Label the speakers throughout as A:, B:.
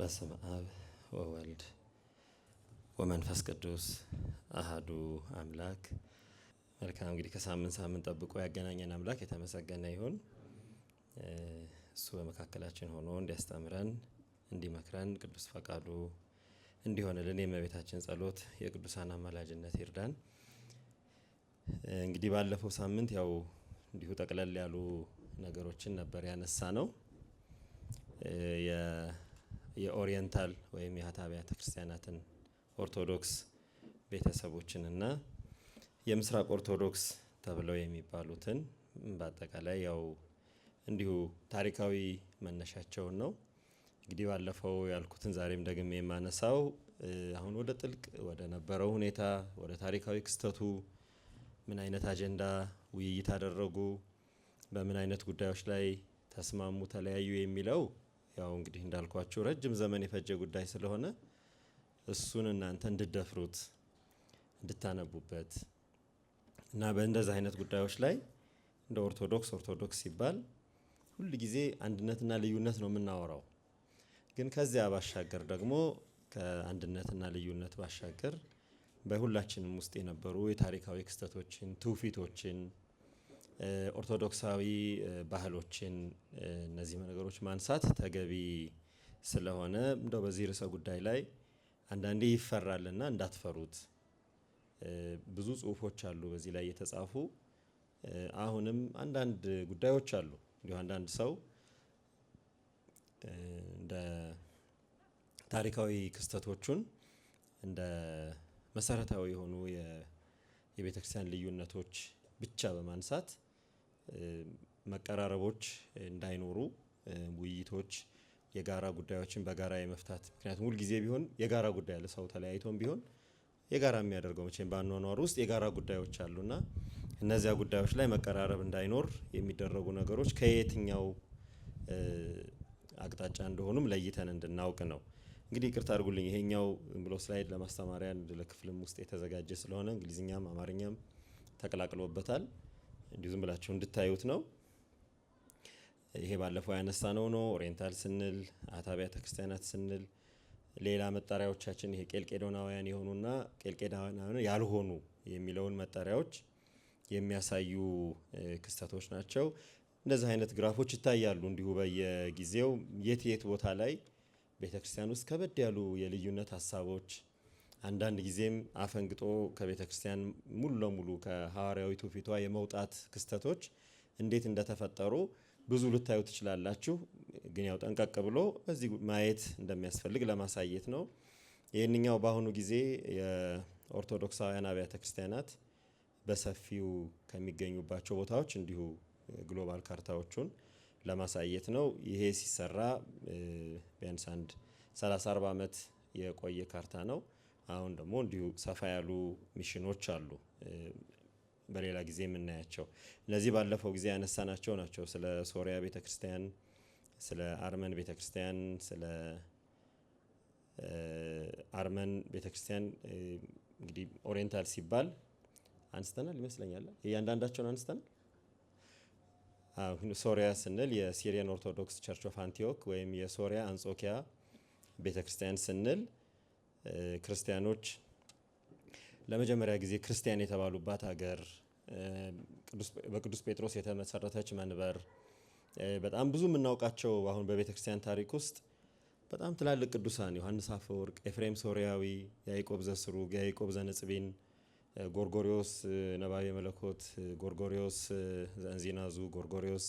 A: በስመ አብ ወወልድ ወመንፈስ ቅዱስ አሃዱ አምላክ። መልካም እንግዲህ ከሳምንት ሳምንት ጠብቆ ያገናኘን አምላክ የተመሰገነ ይሁን። እሱ በመካከላችን ሆኖ እንዲያስተምረን እንዲመክረን ቅዱስ ፈቃዱ እንዲሆንልን የእመቤታችን ጸሎት የቅዱሳን አማላጅነት ይርዳን። እንግዲህ ባለፈው ሳምንት ያው እንዲሁ ጠቅለል ያሉ ነገሮችን ነበር ያነሳ ነው። የኦሪየንታል ወይም የሀታ አብያተ ክርስቲያናትን ኦርቶዶክስ ቤተሰቦችን እና የምስራቅ ኦርቶዶክስ ተብለው የሚባሉትን በአጠቃላይ ያው እንዲሁ ታሪካዊ መነሻቸውን ነው። እንግዲህ ባለፈው ያልኩትን ዛሬም ደግሜ የማነሳው አሁን ወደ ጥልቅ ወደ ነበረው ሁኔታ ወደ ታሪካዊ ክስተቱ ምን አይነት አጀንዳ ውይይት አደረጉ፣ በምን አይነት ጉዳዮች ላይ ተስማሙ፣ ተለያዩ የሚለው ያው እንግዲህ እንዳልኳችሁ ረጅም ዘመን የፈጀ ጉዳይ ስለሆነ እሱን እናንተ እንድትደፍሩት እንድታነቡበት እና በእንደዚህ አይነት ጉዳዮች ላይ እንደ ኦርቶዶክስ ሲባል ሁል ጊዜ አንድነትና ልዩነት ነው የምናወራው። ግን ከዚያ ባሻገር ደግሞ ከአንድነትና ልዩነት ባሻገር በሁላችንም ውስጥ የነበሩ የታሪካዊ ክስተቶችን፣ ትውፊቶችን፣ ኦርቶዶክሳዊ ባህሎችን እነዚህ ነገሮች ማንሳት ተገቢ ስለሆነ እንደው በዚህ ርዕሰ ጉዳይ ላይ አንዳንዴ ይፈራልና እንዳትፈሩት። ብዙ ጽሁፎች አሉ በዚህ ላይ የተጻፉ። አሁንም አንዳንድ ጉዳዮች አሉ እንዲሁ አንዳንድ ሰው እንደ ታሪካዊ ክስተቶቹን እንደ መሰረታዊ የሆኑ የቤተክርስቲያን ልዩነቶች ብቻ በማንሳት መቀራረቦች እንዳይኖሩ ውይይቶች፣ የጋራ ጉዳዮችን በጋራ የመፍታት ምክንያቱም ሁል ጊዜ ቢሆን የጋራ ጉዳይ አለ። ሰው ተለያይቶም ቢሆን የጋራ የሚያደርገው መቼም በአኗኗር ውስጥ የጋራ ጉዳዮች አሉና እነዚያ ጉዳዮች ላይ መቀራረብ እንዳይኖር የሚደረጉ ነገሮች ከየትኛው አቅጣጫ እንደሆኑም ለይተን እንድናውቅ ነው። እንግዲህ ይቅርታ አድርጉልኝ፣ ይሄኛው ብሎ ስላይድ ለማስተማሪያ ለክፍልም ውስጥ የተዘጋጀ ስለሆነ እንግሊዝኛም አማርኛም ተቀላቅሎበታል። እንዲሁ ዝም ብላችሁ እንድታዩት ነው። ይሄ ባለፈው ያነሳነው ነው። ኦሪየንታል ስንል ሀታ አብያተ ክርስቲያናት ስንል ሌላ መጠሪያዎቻችን ይሄ ቄልቄዶናውያን የሆኑና ቄልቄዶናውያን ያልሆኑ የሚለውን መጠሪያዎች የሚያሳዩ ክስተቶች ናቸው። እንደዚህ አይነት ግራፎች ይታያሉ እንዲሁ በየጊዜው የት ቦታ ላይ ቤተክርስቲያን ውስጥ ከበድ ያሉ የልዩነት ሀሳቦች አንዳንድ ጊዜም አፈንግጦ ከቤተክርስቲያን ሙሉ ለሙሉ ከሐዋርያዊ ትውፊቷ የመውጣት ክስተቶች እንዴት እንደተፈጠሩ ብዙ ልታዩ ትችላላችሁ። ግን ያው ጠንቀቅ ብሎ በዚህ ማየት እንደሚያስፈልግ ለማሳየት ነው። ይህንኛው በአሁኑ ጊዜ የኦርቶዶክሳውያን አብያተ ክርስቲያናት በሰፊው ከሚገኙባቸው ቦታዎች እንዲሁ ግሎባል ካርታዎቹን ለማሳየት ነው። ይሄ ሲሰራ ቢያንስ አንድ 30-40 ዓመት የቆየ ካርታ ነው። አሁን ደግሞ እንዲሁ ሰፋ ያሉ ሚሽኖች አሉ በሌላ ጊዜ የምናያቸው። እነዚህ ባለፈው ጊዜ ያነሳናቸው ናቸው። ስለ ሶሪያ ቤተክርስቲያን፣ ስለ አርመን ቤተክርስቲያን፣ ስለ አርመን ቤተክርስቲያን እንግዲህ ኦሪየንታል ሲባል አንስተናል ይመስለኛል። እያንዳንዳቸውን አንስተናል። ሶሪያ ስንል የሲሪያን ኦርቶዶክስ ቸርች ኦፍ አንቲዮክ ወይም የሶሪያ አንጾኪያ ቤተክርስቲያን ስንል ክርስቲያኖች ለመጀመሪያ ጊዜ ክርስቲያን የተባሉባት ሀገር፣ በቅዱስ ጴጥሮስ የተመሰረተች መንበር፣ በጣም ብዙ የምናውቃቸው አሁን በቤተክርስቲያን ታሪክ ውስጥ በጣም ትላልቅ ቅዱሳን ዮሐንስ አፈወርቅ፣ ኤፍሬም ሶሪያዊ፣ ያዕቆብ ዘስሩግ፣ ያዕቆብ ዘንጽቢን፣ ጎርጎሪዮስ ነባቤ መለኮት፣ ጎርጎሪዮስ ዘእንዚናዙ፣ ጎርጎሪዮስ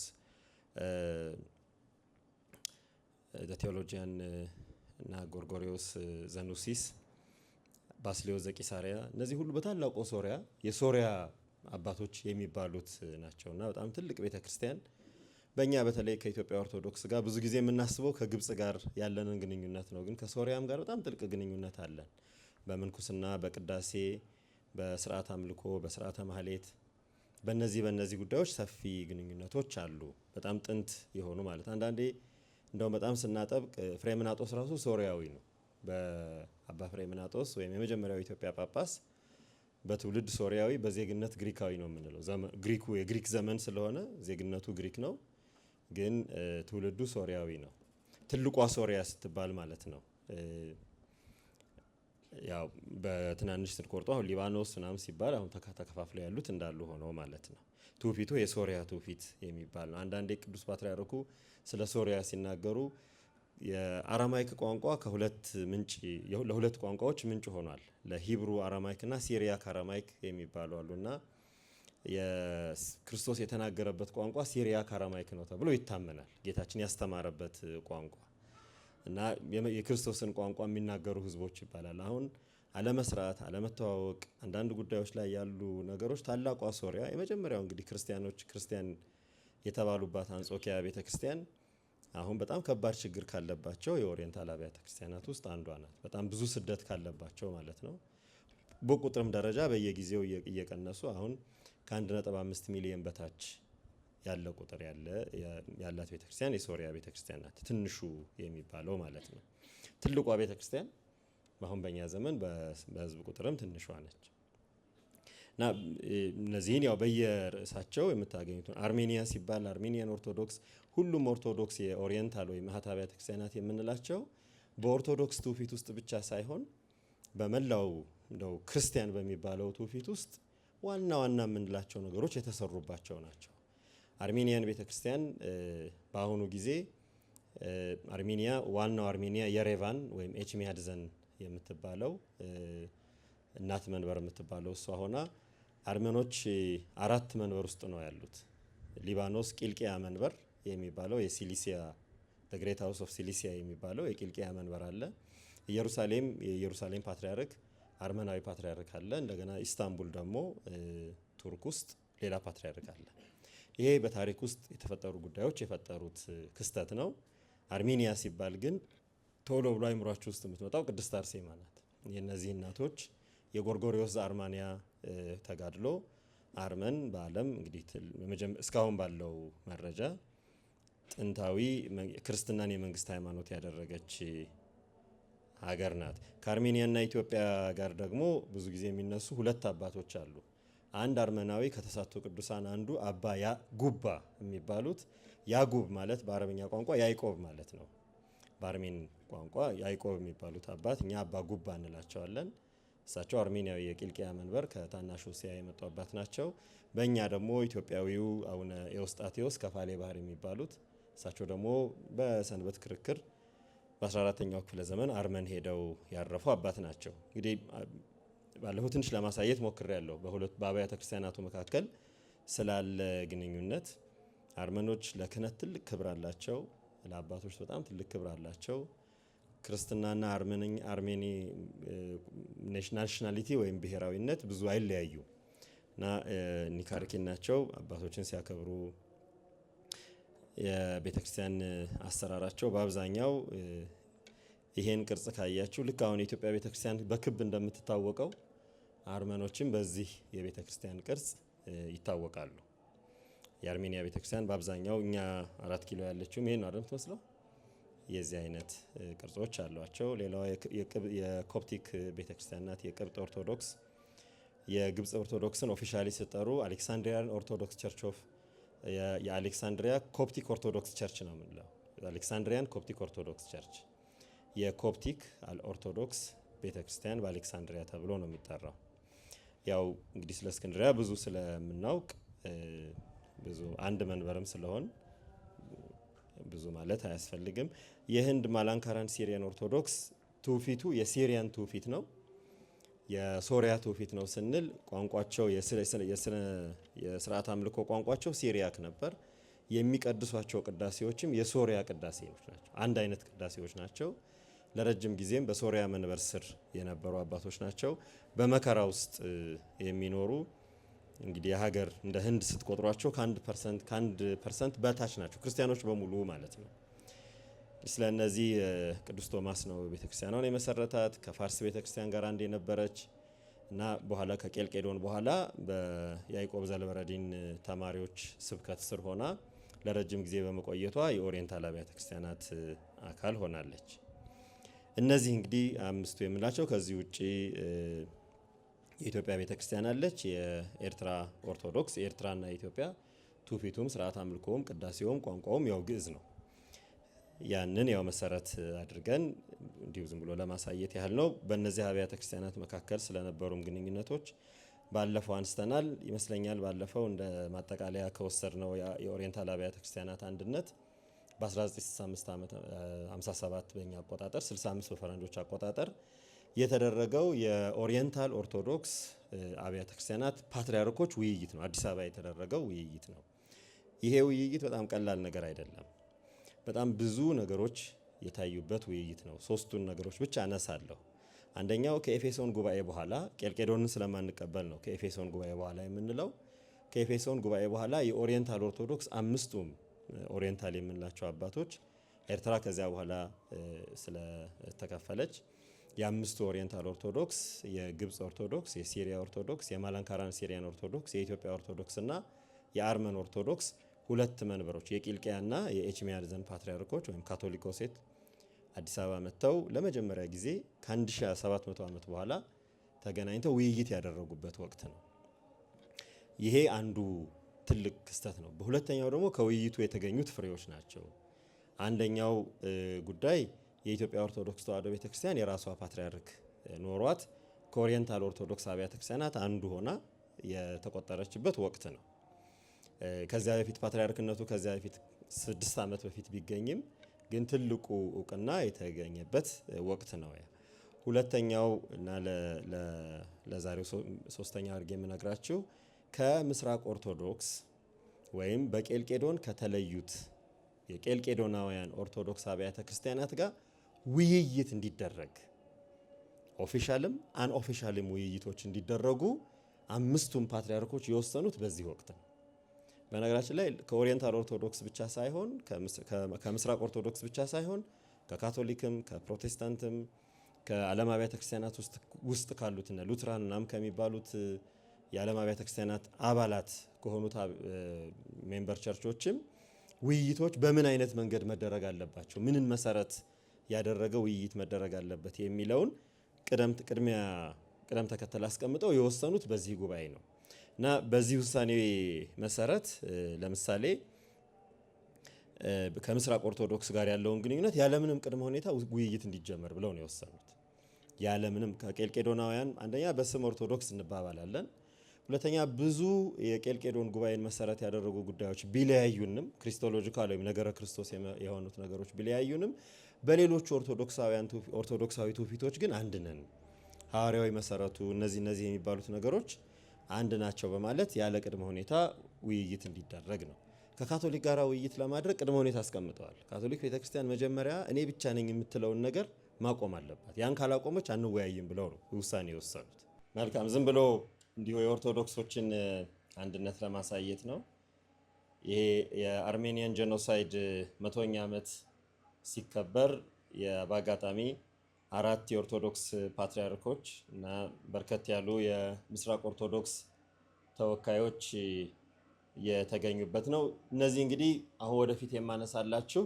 A: ቴዎሎጂያን እና ጎርጎሪዮስ ዘኑሲስ፣ ባስልዮስ ዘቂሳሪያ እነዚህ ሁሉ በታላቁ ሶሪያ የሶሪያ አባቶች የሚባሉት ናቸውና በጣም ትልቅ ቤተክርስቲያን። በእኛ በተለይ ከኢትዮጵያ ኦርቶዶክስ ጋር ብዙ ጊዜ የምናስበው ከግብጽ ጋር ያለንን ግንኙነት ነው። ግን ከሶሪያም ጋር በጣም ጥልቅ ግንኙነት አለን። በምንኩስና፣ በቅዳሴ፣ በስርዓት አምልኮ፣ በስርዓተ ማህሌት በእነዚህ ጉዳዮች ሰፊ ግንኙነቶች አሉ። በጣም ጥንት የሆኑ ማለት አንዳንዴ እንደውም በጣም ስናጠብቅ ፍሬምናጦስ ራሱ ሶሪያዊ ነው። በአባ ፍሬምናጦስ ወይም የመጀመሪያው ኢትዮጵያ ጳጳስ በትውልድ ሶሪያዊ በዜግነት ግሪካዊ ነው የምንለው። ግሪኩ የግሪክ ዘመን ስለሆነ ዜግነቱ ግሪክ ነው፣ ግን ትውልዱ ሶሪያዊ ነው። ትልቋ ሶሪያ ስትባል ማለት ነው። ያው በትናንሽ ስንቆርጦ አሁን ሊባኖስ ምናምን ሲባል አሁን ተከፋፍለው ያሉት እንዳሉ ሆነው ማለት ነው። ትውፊቱ የሶሪያ ትውፊት የሚባል ነው። አንዳንዴ ቅዱስ ፓትርያርኩ ስለ ሶሪያ ሲናገሩ የአራማይክ ቋንቋ ለሁለት ቋንቋዎች ምንጭ ሆኗል። ለሂብሩ አራማይክ እና ሲሪያክ አራማይክ የሚባሉ አሉና የክርስቶስ የተናገረበት ቋንቋ ሲሪያክ አራማይክ ነው ተብሎ ይታመናል። ጌታችን ያስተማረበት ቋንቋ እና የክርስቶስን ቋንቋ የሚናገሩ ህዝቦች ይባላል። አሁን አለመስራት፣ አለመተዋወቅ፣ አንዳንድ ጉዳዮች ላይ ያሉ ነገሮች ታላቋ ሶሪያ የመጀመሪያው እንግዲህ ክርስቲያን የተባሉባት አንጾኪያ ቤተክርስቲያን አሁን በጣም ከባድ ችግር ካለባቸው የኦሪየንታል አብያተ ክርስቲያናት ውስጥ አንዷ ናት። በጣም ብዙ ስደት ካለባቸው ማለት ነው። በቁጥርም ደረጃ በየጊዜው እየቀነሱ አሁን ከ1.5 ሚሊዮን በታች ያለ ቁጥር ያላት ቤተክርስቲያን የሶሪያ ቤተክርስቲያን ናት። ትንሹ የሚባለው ማለት ነው። ትልቋ ቤተክርስቲያን አሁን በእኛ ዘመን በህዝብ ቁጥርም ትንሿ ነች እና እነዚህን ያው በየርዕሳቸው የምታገኙት አርሜኒያ ሲባል አርሜኒያን ኦርቶዶክስ፣ ሁሉም ኦርቶዶክስ የኦሪየንታል ወይም ማህታ ቤተ ክርስቲያናት የምንላቸው በኦርቶዶክስ ትውፊት ውስጥ ብቻ ሳይሆን በመላው እንደው ክርስቲያን በሚባለው ትውፊት ውስጥ ዋና ዋና የምንላቸው ነገሮች የተሰሩባቸው ናቸው። አርሜኒያን ቤተ ክርስቲያን በአሁኑ ጊዜ አርሜኒያ ዋናው አርሜኒያ የሬቫን ወይም ኤችሚያድዘን የምትባለው እናት መንበር የምትባለው እሷ ሆና አርመኖች 4 መንበር ውስጥ ነው ያሉት። ሊባኖስ ቂልቅያ መንበር የሚባለው የሲሊሲያ ግሬት ሃውስ ኦፍ ሲሊሲያ የሚባለው የቂልቅያ መንበር አለ። የኢየሩሳሌም ፓትርያርክ አርመናዊ ፓትርያርክ አለ። እንደገና ኢስታንቡል ደግሞ ቱርክ ውስጥ ሌላ ፓትርያርክ አለ። ይሄ በታሪክ ውስጥ የተፈጠሩ ጉዳዮች የፈጠሩት ክስተት ነው። አርሜኒያ ሲባል ግን ቶሎ ብሎ አይምሯችሁ ውስጥ የምትመጣው ቅድስት አርሴማ ናት። የእነዚህ እናቶች የጎርጎሪዮስ ዘአርማንያ ተጋድሎ አርመን በዓለም እንግዲህ እስካሁን ባለው መረጃ ጥንታዊ ክርስትናን የመንግስት ሃይማኖት ያደረገች ሀገር ናት። ከአርሜኒያና ኢትዮጵያ ጋር ደግሞ ብዙ ጊዜ የሚነሱ ሁለት አባቶች አሉ። አንድ አርመናዊ ከተሳቱ ቅዱሳን አንዱ አባ ያጉባ የሚባሉት፣ ያጉብ ማለት በአረብኛ ቋንቋ ያዕቆብ ማለት ነው። በአርሜን ቋንቋ ያዕቆብ የሚባሉት አባት እኛ አባ ጉባ እንላቸዋለን። እሳቸው አርሜኒያዊ የቂልቅያ መንበር ከታናሽ እስያ የመጡ አባት ናቸው። በእኛ ደግሞ ኢትዮጵያዊው አቡነ ኤዎስጣቴዎስ ከፋሌ ባህር የሚባሉት እሳቸው ደግሞ በሰንበት ክርክር በ14ኛው ክፍለ ዘመን አርመን ሄደው ያረፉ አባት ናቸው። እንግዲህ ባለፈው ትንሽ ለማሳየት ሞክሬያለሁ በአብያተ ክርስቲያናቱ መካከል ስላለ ግንኙነት። አርመኖች ለክህነት ትልቅ ክብር አላቸው፣ ለአባቶች በጣም ትልቅ ክብር አላቸው። ክርስትናና አርሜኒ ናሽናሊቲ ወይም ብሔራዊነት ብዙ አይለያዩ እና ኒካርኪን ናቸው። አባቶችን ሲያከብሩ የቤተክርስቲያን አሰራራቸው በአብዛኛው ይሄን ቅርጽ ካያችሁ ልክ አሁን የኢትዮጵያ ቤተክርስቲያን በክብ እንደምትታወቀው አርመኖችም በዚህ የቤተክርስቲያን ቅርጽ ይታወቃሉ። የአርሜኒያ ቤተክርስቲያን በአብዛኛው እኛ 4 ኪሎ ያለችውም ይሄን ነው አይደል የምትመስለው። የዚህ አይነት ቅርጾች አሏቸው። ሌላው የኮፕቲክ ቤተክርስቲያን ናት፣ የቅብጥ ኦርቶዶክስ። የግብጽ ኦርቶዶክስን ኦፊሻሊ ሲጠሩ አሌክሳንድሪያን ኦርቶዶክስ ቸርች ኦፍ የአሌክሳንድሪያ ኮፕቲክ ኦርቶዶክስ ቸርች ነው የምንለው። አሌክሳንድሪያን ኮፕቲክ ኦርቶዶክስ ቸርች የኮፕቲክ ኦርቶዶክስ ቤተክርስቲያን በአሌክሳንድሪያ ተብሎ ነው የሚጠራው። ያው እንግዲህ ስለ እስክንድሪያ ብዙ ስለምናውቅ ብዙ አንድ መንበርም ስለሆን ብዙ ማለት አያስፈልግም። የህንድ ማላንካራን ሲሪያን ኦርቶዶክስ ትውፊቱ የሲሪያን ትውፊት ነው፣ የሶሪያ ትውፊት ነው ስንል ቋንቋቸው የስርዓት አምልኮ ቋንቋቸው ሲሪያክ ነበር። የሚቀድሷቸው ቅዳሴዎችም የሶሪያ ቅዳሴዎች ናቸው። አንድ አይነት ቅዳሴዎች ናቸው። ለረጅም ጊዜም በሶሪያ መንበር ስር የነበሩ አባቶች ናቸው። በመከራ ውስጥ የሚኖሩ እንግዲህ የሀገር እንደ ህንድ ስትቆጥሯቸው ከ1% በታች ናቸው፣ ክርስቲያኖች በሙሉ ማለት ነው። ስለ እነዚህ ቅዱስ ቶማስ ነው ቤተክርስቲያኗን የመሰረታት። ከፋርስ ቤተክርስቲያን ጋር አንድ የነበረች እና በኋላ ከቄልቄዶን በኋላ በያዕቆብ ዘልበረዲን ተማሪዎች ስብከት ስር ሆና ለረጅም ጊዜ በመቆየቷ የኦሪየንታል አብያተ ክርስቲያናት አካል ሆናለች። እነዚህ እንግዲህ አምስቱ የምንላቸው። ከዚህ ውጪ የኢትዮጵያ ቤተክርስቲያን አለች፣ የኤርትራ ኦርቶዶክስ። የኤርትራና የኢትዮጵያ ትውፊቱም ስርዓት አምልኮውም ቅዳሴውም ቋንቋውም ያው ግዕዝ ነው። ያንን ያው መሰረት አድርገን እንዲሁ ዝም ብሎ ለማሳየት ያህል ነው። በእነዚህ አብያተ ክርስቲያናት መካከል ስለነበሩም ግንኙነቶች ባለፈው አንስተናል ይመስለኛል። ባለፈው እንደ ማጠቃለያ ከወሰድነው የኦሪየንታል አብያተ ክርስቲያናት አንድነት በ1957 በእኛ አቆጣጠር 65 በፈረንጆች አቆጣጠር የተደረገው የኦሪየንታል ኦርቶዶክስ አብያተ ክርስቲያናት ፓትርያርኮች ውይይት ነው። አዲስ አበባ የተደረገው ውይይት ነው። ይሄ ውይይት በጣም ቀላል ነገር አይደለም። በጣም ብዙ ነገሮች የታዩበት ውይይት ነው። ሶስቱን ነገሮች ብቻ አነሳለሁ። አንደኛው ከኤፌሶን ጉባኤ በኋላ ቄልቄዶንን ስለማንቀበል ነው ከኤፌሶን ጉባኤ በኋላ የምንለው። ከኤፌሶን ጉባኤ በኋላ የኦሪየንታል ኦርቶዶክስ አምስቱም ኦሪየንታል የምንላቸው አባቶች ኤርትራ ከዚያ በኋላ ስለተከፈለች የአምስቱ ኦሪየንታል ኦርቶዶክስ የግብፅ ኦርቶዶክስ፣ የሲሪያ ኦርቶዶክስ፣ የማላንካራን ሲሪያን ኦርቶዶክስ፣ የኢትዮጵያ ኦርቶዶክስ እና የአርመን ኦርቶዶክስ ሁለት መንበሮች የቂልቅያና የኤችሚያድዘን ፓትርያርኮች ወይም ካቶሊኮሴት አዲስ አበባ መጥተው ለመጀመሪያ ጊዜ ከ1700 ዓመት በኋላ ተገናኝተው ውይይት ያደረጉበት ወቅት ነው። ይሄ አንዱ ትልቅ ክስተት ነው። በሁለተኛው ደግሞ ከውይይቱ የተገኙት ፍሬዎች ናቸው። አንደኛው ጉዳይ የኢትዮጵያ ኦርቶዶክስ ተዋሕዶ ቤተክርስቲያን የራሷ ፓትርያርክ ኖሯት ከኦሪየንታል ኦርቶዶክስ አብያተ ክርስቲያናት አንዱ ሆና የተቆጠረችበት ወቅት ነው። ከዚያ በፊት ፓትርያርክነቱ ከዚያ በፊት 6 ዓመት በፊት ቢገኝም ግን ትልቁ እውቅና የተገኘበት ወቅት ነው። ሁለተኛው እና ለዛሬው ሶስተኛ አድርጌ የምነግራችሁ ከምስራቅ ኦርቶዶክስ ወይም በቄልቄዶን ከተለዩት የቄልቄዶናውያን ኦርቶዶክስ አብያተ ክርስቲያናት ጋር ውይይት እንዲደረግ ኦፊሻልም አንኦፊሻልም ውይይቶች እንዲደረጉ አምስቱም ፓትርያርኮች የወሰኑት በዚህ ወቅት ነው። በነገራችን ላይ ከኦሪየንታል ኦርቶዶክስ ብቻ ሳይሆን ከምስራቅ ኦርቶዶክስ ብቻ ሳይሆን ከካቶሊክም ከፕሮቴስታንትም ከዓለም አብያተ ክርስቲያናት ውስጥ ካሉትና ሉትራን ምናምን ከሚባሉት የዓለም አብያተ ክርስቲያናት አባላት ከሆኑት ሜምበር ቸርቾችም ውይይቶች በምን አይነት መንገድ መደረግ አለባቸው፣ ምንን መሰረት ያደረገ ውይይት መደረግ አለበት የሚለውን ቅደም ተከተል አስቀምጠው የወሰኑት በዚህ ጉባኤ ነው እና በዚህ ውሳኔ መሰረት ለምሳሌ ከምስራቅ ኦርቶዶክስ ጋር ያለውን ግንኙነት ያለምንም ቅድመ ሁኔታ ውይይት እንዲጀመር ብለው ነው የወሰኑት። ያለምንም ከቄልቄዶናውያን አንደኛ በስም ኦርቶዶክስ እንባባላለን፣ ሁለተኛ ብዙ የቄልቄዶን ጉባኤን መሰረት ያደረጉ ጉዳዮች ቢለያዩንም ክሪስቶሎጂካል ወይም ነገረ ክርስቶስ የሆኑት ነገሮች ቢለያዩንም በሌሎቹ ኦርቶዶክሳዊ ትውፊቶች ግን አንድ ነን፣ ሐዋርያዊ መሰረቱ እነዚህ የሚባሉት ነገሮች አንድ ናቸው በማለት ያለ ቅድመ ሁኔታ ውይይት እንዲደረግ ነው። ከካቶሊክ ጋር ውይይት ለማድረግ ቅድመ ሁኔታ አስቀምጠዋል። ካቶሊክ ቤተክርስቲያን መጀመሪያ እኔ ብቻ ነኝ የምትለውን ነገር ማቆም አለባት፣ ያን ካላቆመች አንወያይም ብለው ነው ውሳኔ የወሰኑት። መልካም፣ ዝም ብሎ እንዲሁ የኦርቶዶክሶችን አንድነት ለማሳየት ነው። ይሄ የአርሜኒያን ጄኖሳይድ 100ኛ ዓመት ሲከበር በአጋጣሚ 4 የኦርቶዶክስ ፓትርያርኮች እና በርከት ያሉ የምስራቅ ኦርቶዶክስ ተወካዮች የተገኙበት ነው። እነዚህ እንግዲህ አሁን ወደፊት የማነሳላችሁ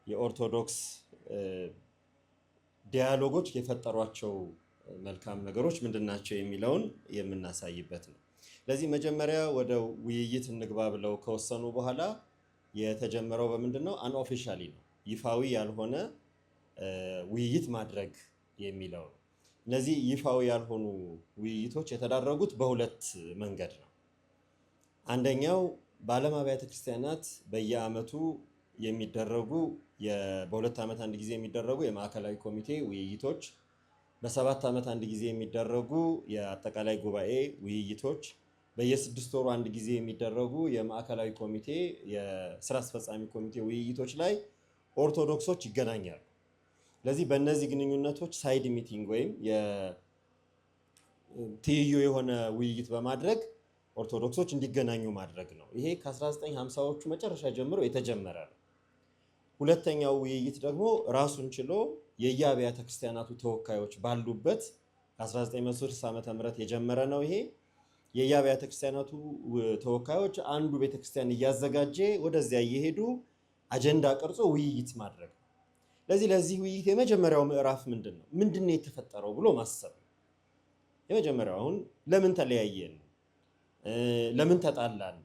A: የኦርቶዶክስ ዲያሎጎች የፈጠሯቸው መልካም ነገሮች ምንድናቸው የሚለውን የምናሳይበት ነው። ለዚህ መጀመሪያ ወደ ውይይት እንግባ ብለው ከወሰኑ በኋላ የተጀመረው በምንድነው? አንኦፊሻሊ ነው፣ ይፋዊ ያልሆነ ውይይት ማድረግ የሚለው ነው። እነዚህ ይፋዊ ያልሆኑ ውይይቶች የተዳረጉት በሁለት መንገድ ነው። አንደኛው በዓለም አብያተ ክርስቲያናት በየዓመቱ የሚደረጉ በ2 ዓመት አንድ ጊዜ የሚደረጉ የማዕከላዊ ኮሚቴ ውይይቶች፣ በ7 ዓመት አንድ ጊዜ የሚደረጉ የአጠቃላይ ጉባኤ ውይይቶች፣ በየ6 ወሩ አንድ ጊዜ የሚደረጉ የማዕከላዊ ኮሚቴ የስራ አስፈጻሚ ኮሚቴ ውይይቶች ላይ ኦርቶዶክሶች ይገናኛሉ። ስለዚህ በእነዚህ ግንኙነቶች ሳይድ ሚቲንግ ወይም ትይዩ የሆነ ውይይት በማድረግ ኦርቶዶክሶች እንዲገናኙ ማድረግ ነው። ይሄ ከ1950ዎቹ መጨረሻ ጀምሮ የተጀመረ ነው። ሁለተኛው ውይይት ደግሞ ራሱን ችሎ የየአብያተ ክርስቲያናቱ ተወካዮች ባሉበት ከ1960 ዓ.ም የጀመረ ነው። ይሄ የየአብያተ ክርስቲያናቱ ተወካዮች አንዱ ቤተክርስቲያን እያዘጋጀ ወደዚያ እየሄዱ አጀንዳ ቀርጾ ውይይት ማድረግ ነው። ለዚህ ውይይት የመጀመሪያው ምዕራፍ ምንድን ነው የተፈጠረው ብሎ ማሰብ ነው። የመጀመሪያው አሁን ለምን ተለያየን፣ ለምን ተጣላን፣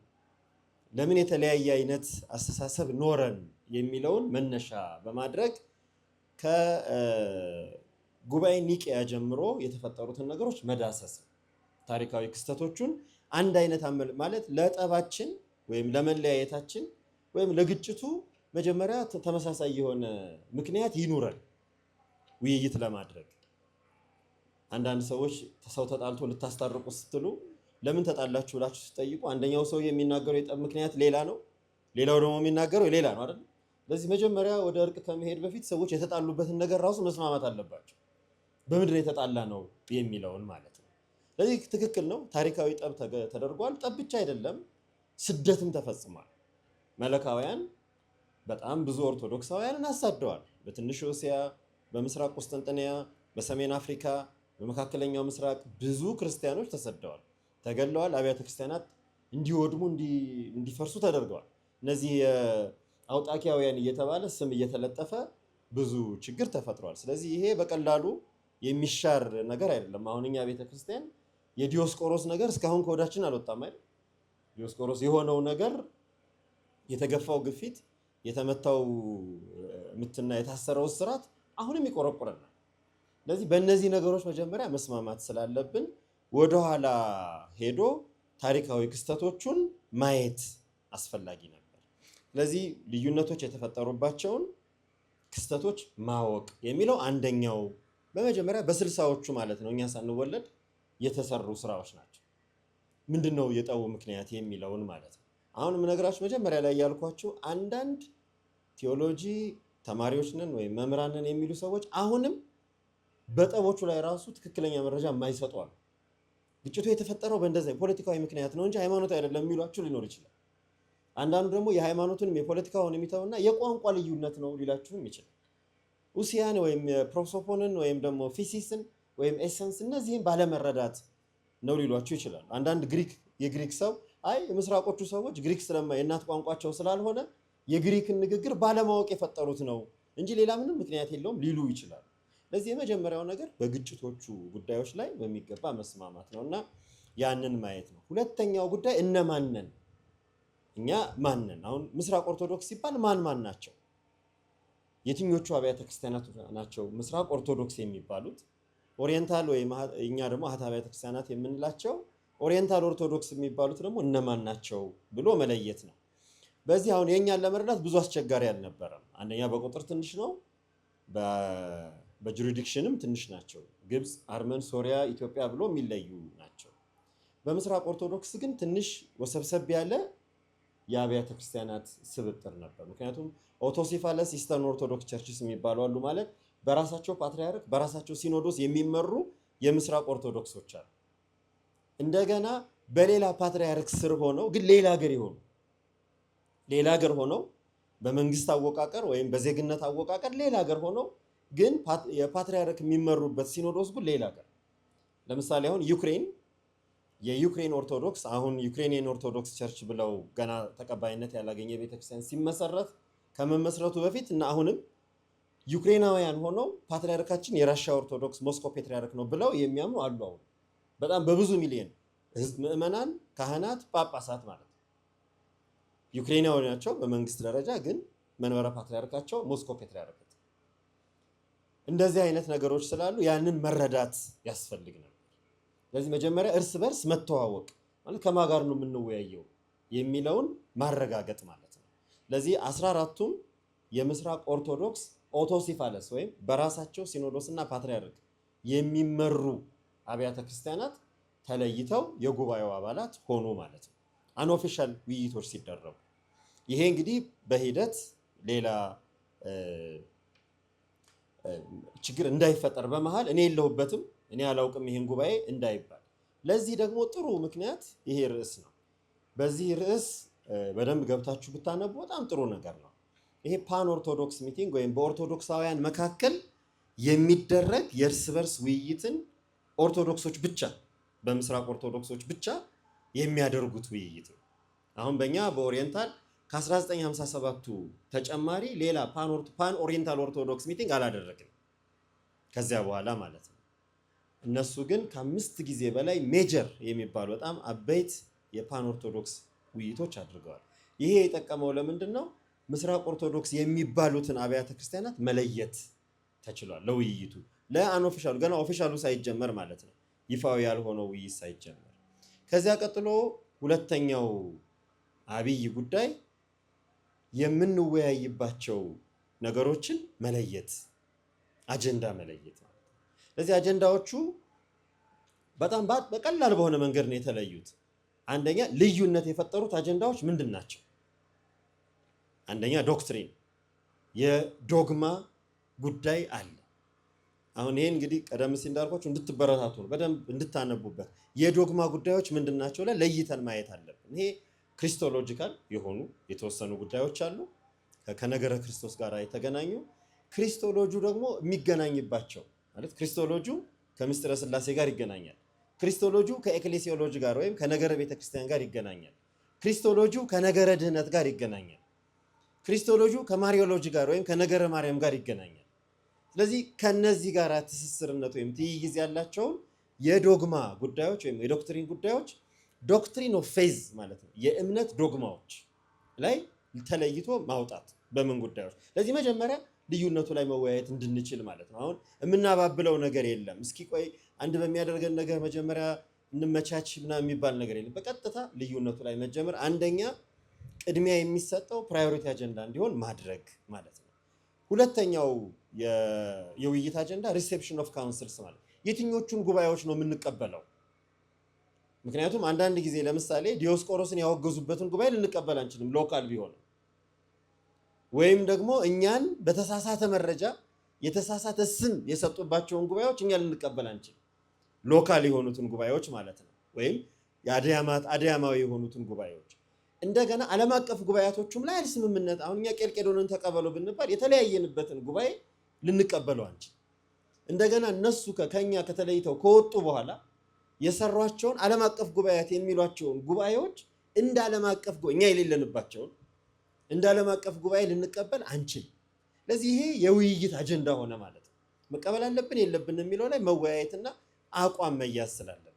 A: ለምን የተለያየ አይነት አስተሳሰብ ኖረን የሚለውን መነሻ በማድረግ ከጉባኤ ኒቄያ ጀምሮ የተፈጠሩትን ነገሮች መዳሰስ ነው። ታሪካዊ ክስተቶቹን አንድ አይነት ማለት ለጠባችን ወይም ለመለያየታችን ወይም ለግጭቱ መጀመሪያ ተመሳሳይ የሆነ ምክንያት ይኑረን ውይይት ለማድረግ። አንዳንድ ሰዎች ሰው ተጣልቶ ልታስታርቁ ስትሉ ለምን ተጣላችሁ ብላችሁ ስትጠይቁ አንደኛው ሰው የሚናገረው የጠብ ምክንያት ሌላ ነው፣ ሌላው ደግሞ የሚናገረው ሌላ ነው አይደል? ስለዚህ መጀመሪያ ወደ እርቅ ከመሄድ በፊት ሰዎች የተጣሉበትን ነገር ራሱ መስማማት አለባቸው። በምድር የተጣላ ነው የሚለውን ማለት ነው። ስለዚህ ትክክል ነው፣ ታሪካዊ ጠብ ተደርጓል። ጠብ ብቻ አይደለም፣ ስደትም ተፈጽሟል። መለካውያን በጣም ብዙ ኦርቶዶክሳውያንን አሳደዋል። በትንሹ እስያ፣ በምስራቅ ቁስጥንጥንያ፣ በሰሜን አፍሪካ፣ በመካከለኛው ምስራቅ ብዙ ክርስቲያኖች ተሰደዋል፣ ተገለዋል። አብያተ ክርስቲያናት እንዲወድሙ እንዲፈርሱ ተደርገዋል። እነዚህ አውጣኪያውያን እየተባለ ስም እየተለጠፈ ብዙ ችግር ተፈጥሯል። ስለዚህ ይሄ በቀላሉ የሚሻር ነገር አይደለም። አሁን እኛ ቤተ ክርስቲያን የዲዮስቆሮስ ነገር እስካሁን ከወዳችን አልወጣም አይደል? ዲዮስቆሮስ የሆነው ነገር የተገፋው ግፊት፣ የተመታው ምትና የታሰረው እስራት አሁንም ይቆረቁረናል። ስለዚህ በእነዚህ ነገሮች መጀመሪያ መስማማት ስላለብን ወደኋላ ሄዶ ታሪካዊ ክስተቶቹን ማየት አስፈላጊ ነበር። ስለዚህ ልዩነቶች የተፈጠሩባቸውን ክስተቶች ማወቅ የሚለው አንደኛው በመጀመሪያ በ60ዎቹ ማለት ነው እኛ ሳንወለድ የተሰሩ ስራዎች ናቸው። ምንድነው የጠቡ ምክንያት የሚለውን ማለት ነው። አሁን የምነግራችሁ መጀመሪያ ላይ ያልኳችሁ አንዳንድ ቴዎሎጂ ተማሪዎች ነን ወይም መምህራን ነን የሚሉ ሰዎች አሁንም በጠቦቹ ላይ ራሱ ትክክለኛ መረጃ የማይሰጡ አሉ። ግጭቱ የተፈጠረው በእንደዚህ ፖለቲካዊ ምክንያት ነው እንጂ ሃይማኖት አይደለም የሚሏችሁ ሊኖር ይችላል። አንዳንዱ ደግሞ የሃይማኖቱንም የፖለቲካውን የሚተውና የቋንቋ ልዩነት ነው ሊላችሁም ይችላል። ኡሲያን ወይም ፕሮሶፖንን ወይም ደግሞ ፊሲስን ወይም ኤሰንስ እነዚህን ባለመረዳት ነው ሊሏችሁ ይችላል። አንዳንድ የግሪክ ሰው አይ የምስራቆቹ ሰዎች ግሪክ የእናት ቋንቋቸው ስላልሆነ የግሪክን ንግግር ባለማወቅ የፈጠሩት ነው እንጂ ሌላ ምንም ምክንያት የለውም ሊሉ ይችላል። ለዚህ የመጀመሪያው ነገር በግጭቶቹ ጉዳዮች ላይ በሚገባ መስማማት ነው እና ያንን ማየት ነው። ሁለተኛው ጉዳይ እነማን ነን እኛ? ማን ነን? አሁን ምስራቅ ኦርቶዶክስ ሲባል ማን ናቸው? የትኞቹ አብያተ ክርስቲያናት ናቸው ምስራቅ ኦርቶዶክስ የሚባሉት? ኦሪየንታል ወይም እኛ ደግሞ አሃት አብያተ ክርስቲያናት የምንላቸው ኦሪየንታል ኦርቶዶክስ የሚባሉት ደግሞ እነማን ናቸው ብሎ መለየት ነው። በዚህ አሁን የእኛን ለመረዳት ብዙ አስቸጋሪ አልነበረም። አንደኛ በቁጥር ትንሽ ነው፣ በጁሪዲክሽንም ትንሽ ናቸው። ግብፅ፣ አርመን፣ ሶሪያ፣ ኢትዮጵያ ብሎ የሚለዩ ናቸው። በምስራቅ ኦርቶዶክስ ግን ትንሽ ወሰብሰብ ያለ የአብያተ ክርስቲያናት ስብጥር ነበር። ምክንያቱም ኦቶሲፋለስ ኢስተርን ኦርቶዶክስ ቸርችስ የሚባሉ አሉ። ማለት በራሳቸው ፓትሪያርክ በራሳቸው ሲኖዶስ የሚመሩ የምስራቅ ኦርቶዶክሶች አሉ። እንደገና በሌላ ፓትሪያርክ ስር ሆነው ግን ሌላ ሀገር ሆነው በመንግስት አወቃቀር ወይም በዜግነት አወቃቀር ሌላ ሀገር ሆነው ግን የፓትሪያርክ የሚመሩበት ሲኖዶስ ግን ሌላ ሀገር። ለምሳሌ አሁን የዩክሬን ኦርቶዶክስ አሁን ዩክሬኒያን ኦርቶዶክስ ቸርች ብለው ገና ተቀባይነት ያላገኘ ቤተክርስቲያን ሲመሰረት ከመመስረቱ በፊት እና አሁንም ዩክሬናውያን ሆነው ፓትሪያርካችን የራሻ ኦርቶዶክስ ሞስኮ ፓትሪያርክ ነው ብለው የሚያምኑ አሉ። አሁን በጣም በብዙ ሚሊዮን ህዝብ፣ ምዕመናን፣ ካህናት፣ ጳጳሳት ማለት ነው ዩክሬናውያን ናቸው በመንግስት ደረጃ ግን መንበረ ፓትሪያርካቸው ሞስኮ ፓትሪያርክ። እንደዚህ አይነት ነገሮች ስላሉ ያንን መረዳት ያስፈልግ ነበር። ስለዚህ መጀመሪያ እርስ በርስ መተዋወቅ ማለት ከማን ጋር ነው የምንወያየው የሚለውን ማረጋገጥ ማለት ነው። ስለዚህ 14ቱም የምስራቅ ኦርቶዶክስ ኦቶሲፋለስ ወይም በራሳቸው ሲኖዶስና ፓትሪያርክ የሚመሩ አብያተ ክርስቲያናት ተለይተው የጉባኤው አባላት ሆኑ ማለት ነው። አንኦፊሻል ውይይቶች ሲደረጉ ይሄ እንግዲህ በሂደት ሌላ ችግር እንዳይፈጠር በመሃል እኔ የለሁበትም እኔ አላውቅም ይሄን ጉባኤ እንዳይባል። ለዚህ ደግሞ ጥሩ ምክንያት ይሄ ርዕስ ነው። በዚህ ርዕስ በደንብ ገብታችሁ ብታነቡ በጣም ጥሩ ነገር ነው። ይሄ ፓን ኦርቶዶክስ ሚቲንግ ወይም በኦርቶዶክሳውያን መካከል የሚደረግ የእርስ በርስ ውይይትን ኦርቶዶክሶች ብቻ በምስራቅ ኦርቶዶክሶች ብቻ የሚያደርጉት ውይይት ነው። አሁን በእኛ በኦሪየንታል ከ1957ቱ ተጨማሪ ሌላ ፓን ኦሪየንታል ኦርቶዶክስ ሚቲንግ አላደረግንም ከዚያ በኋላ ማለት ነው። እነሱ ግን ከ5 ጊዜ በላይ ሜጀር የሚባሉ በጣም አበይት የፓን ኦርቶዶክስ ውይይቶች አድርገዋል። ይሄ የጠቀመው ለምንድን ነው? ምስራቅ ኦርቶዶክስ የሚባሉትን አብያተ ክርስቲያናት መለየት ተችሏል። ለውይይቱ ለአንኦፊሻሉ ገና ኦፊሻሉ ሳይጀመር ማለት ነው፣ ይፋዊ ያልሆነው ውይይት ሳይጀመር። ከዚያ ቀጥሎ ሁለተኛው አብይ ጉዳይ የምንወያይባቸው ነገሮችን መለየት፣ አጀንዳ መለየት ማለት ነው። ስለዚህ አጀንዳዎቹ በጣም በቀላል በሆነ መንገድ ነው የተለዩት። አንደኛ ልዩነት የፈጠሩት አጀንዳዎች ምንድን ናቸው? አንደኛ ዶክትሪን፣ የዶግማ ጉዳይ አለ። አሁን ይሄን እንግዲህ ቀደም ሲል እንዳልኳችሁ እንድትበረታቱ ነው፣ በደንብ እንድታነቡበት። የዶግማ ጉዳዮች ምንድን ናቸው ላይ ለይተን ማየት አለብን። ይሄ ክሪስቶሎጂካል የሆኑ የተወሰኑ ጉዳዮች አሉ ከነገረ ክርስቶስ ጋር የተገናኙ። ክሪስቶሎጂ ደግሞ የሚገናኝባቸው ማለት ክሪስቶሎጂ ከምስጢረ ሥላሴ ጋር ይገናኛል። ክሪስቶሎጂ ከኤክሌሲዮሎጂ ጋር ወይም ከነገረ ቤተክርስቲያን ጋር ይገናኛል። ክሪስቶሎጂ ከነገረ ድህነት ጋር ይገናኛል። ክሪስቶሎጂ ከማሪዮሎጂ ጋር ወይም ከነገረ ማርያም ጋር ይገናኛል። ስለዚህ ከነዚህ ጋር ትስስርነት ወይም ትይይዝ ያላቸውን የዶግማ ጉዳዮች ወይም የዶክትሪን ጉዳዮች ዶክትሪን ኦፍ ፌዝ ማለት ነው፣ የእምነት ዶግማዎች ላይ ተለይቶ ማውጣት በምን ጉዳዮች። ስለዚህ መጀመሪያ ልዩነቱ ላይ መወያየት እንድንችል ማለት ነው። አሁን የምናባብለው ነገር የለም። እስኪ ቆይ አንድ በሚያደርገን ነገር መጀመሪያ እንመቻች ምናምን የሚባል ነገር የለም። በቀጥታ ልዩነቱ ላይ መጀመር፣ አንደኛ ቅድሚያ የሚሰጠው ፕራዮሪቲ አጀንዳ እንዲሆን ማድረግ ማለት ነው። ሁለተኛው የውይይት አጀንዳ ሪሴፕሽን ኦፍ ካውንስልስ ማለት የትኞቹን ጉባኤዎች ነው የምንቀበለው። ምክንያቱም አንዳንድ ጊዜ ለምሳሌ ዲዮስቆሮስን ያወገዙበትን ጉባኤ ልንቀበል አንችልም፣ ሎካል ቢሆንም ወይም ደግሞ እኛን በተሳሳተ መረጃ የተሳሳተ ስም የሰጡባቸውን ጉባኤዎች እኛ ልንቀበል አንችልም፣ ሎካል የሆኑትን ጉባኤዎች ማለት ነው። ወይም አድያማዊ የሆኑትን ጉባኤዎች። እንደገና ዓለም አቀፍ ጉባኤቶቹም ላይ ስምምነት፣ አሁን እኛ ቄልቄዶንን ተቀበሉ ብንባል የተለያየንበትን ጉባኤ ልንቀበለው አንችል። እንደገና እነሱ ከኛ ከተለይተው ከወጡ በኋላ የሰሯቸውን ዓለም አቀፍ ጉባኤያት የሚሏቸውን ጉባኤዎች እንደ ዓለም አቀፍ እኛ የሌለንባቸውን እንደ ዓለም አቀፍ ጉባኤ ልንቀበል አንችል። ስለዚህ ይሄ የውይይት አጀንዳ ሆነ ማለት ነው። መቀበል አለብን የለብን የሚለው ላይ መወያየትና አቋም መያዝ ስላለበት።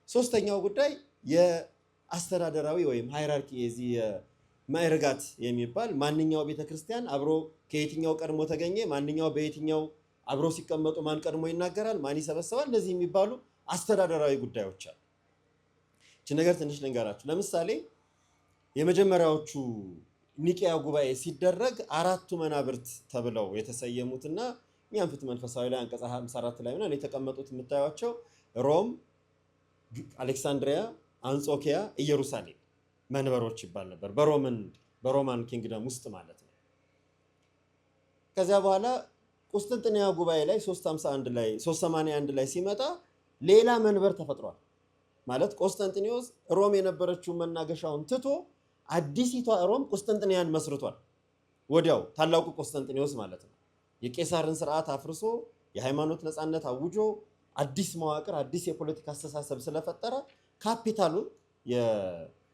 A: ሶስተኛው ጉዳይ የአስተዳደራዊ ወይም ሃይራርኪ፣ የዚህ ማዕርጋት የሚባል ማንኛው ቤተክርስቲያን አብሮ ከየትኛው ቀድሞ ተገኘ፣ ማንኛው በየትኛው አብሮ ሲቀመጡ ማን ቀድሞ ይናገራል፣ ማን ይሰበሰባል፣ እነዚህ የሚባሉ አስተዳደራዊ ጉዳዮች አሉ። እቺ ነገር ትንሽ ልንገራችሁ። ለምሳሌ የመጀመሪያዎቹ ኒቂያ ጉባኤ ሲደረግ አራቱ መናብርት ተብለው የተሰየሙትና እኛም ፍትሐ መንፈሳዊ ላይ አንቀጽ 54 ላይ ሆነን የተቀመጡት የምታዩቸው ሮም፣ አሌክሳንድሪያ፣ አንጾኪያ፣ ኢየሩሳሌም መንበሮች ይባል ነበር በሮማን ኪንግደም ውስጥ ማለት ነው። ከዚያ በኋላ ቁስጥንጥንያ ጉባኤ ላይ 381 ላይ ሲመጣ ሌላ መንበር ተፈጥሯል። ማለት ቆስጠንጢኖስ ሮም የነበረችው መናገሻውን ትቶ አዲሲቷ ሮም ቁስጥንጥንያን መስርቷል። ወዲያው ታላቁ ቆስጠንጢኖስ ማለት ነው። የቄሳርን ስርዓት አፍርሶ የሃይማኖት ነፃነት አውጆ አዲስ መዋቅር፣ አዲስ የፖለቲካ አስተሳሰብ ስለፈጠረ ካፒታሉን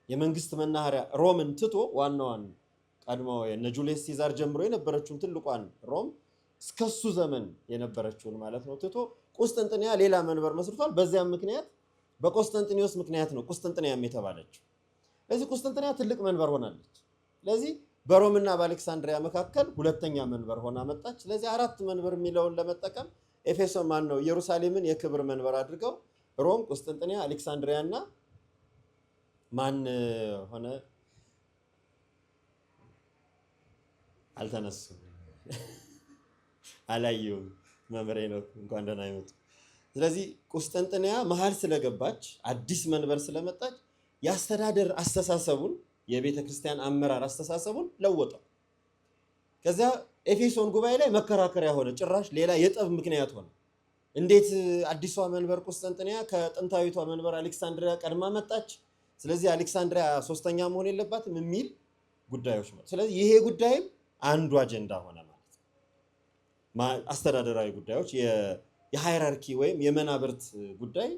A: የመንግስት መናኸሪያ ሮምን ትቶ ዋናዋን ቀድሞ የነ ጁሊየስ ሲዛር ጀምሮ የነበረችውን ትልቋን ሮም እስከሱ ዘመን የነበረችውን ማለት ነው ትቶ ቁስጥንጥንያ ሌላ መንበር መስርቷል። በዚያም ምክንያት በቆስጠንጢኖስ ምክንያት ነው ቁስጥንጥንያም የተባለችው። ስለዚህ ቁስጥንጥንያ ትልቅ መንበር ሆናለች። ስለዚህ በሮምና በአሌክሳንድሪያ መካከል ሁለተኛ መንበር ሆና መጣች። ስለዚህ አራት መንበር የሚለውን ለመጠቀም ኤፌሶን ኢየሩሳሌምን የክብር መንበር አድርገው ሮም፣ ቁስጥንጥንያ፣ አሌክሳንድሪያ እና ማን ሆነ አልተነሱም አላየሁም። መምሬ ነው እንኳን ደህና ይመጡ። ስለዚህ ቁስጥንጥንያ መሀል ስለገባች አዲስ መንበር ስለመጣች የአስተዳደር አስተሳሰቡን የቤተ ክርስቲያን አመራር አስተሳሰቡን ለወጠው። ከዚያ ኤፌሶን ጉባኤ ላይ መከራከሪያ ሆነ። ጭራሽ ሌላ የጠብ ምክንያት ሆነ። እንዴት አዲሷ መንበር ቁስጥንጥንያ ከጥንታዊቷ መንበር አሌክሳንድሪያ ቀድማ መጣች? ስለዚህ አሌክሳንድሪያ ሶስተኛ መሆን የለባትም የሚል ጉዳዮች ነው። ስለዚህ ይሄ ጉዳይም አንዱ አጀንዳ ሆነ ማለት ነው። አስተዳደራዊ ጉዳዮች የሃይራርኪ ወይም የመናብርት ጉዳይ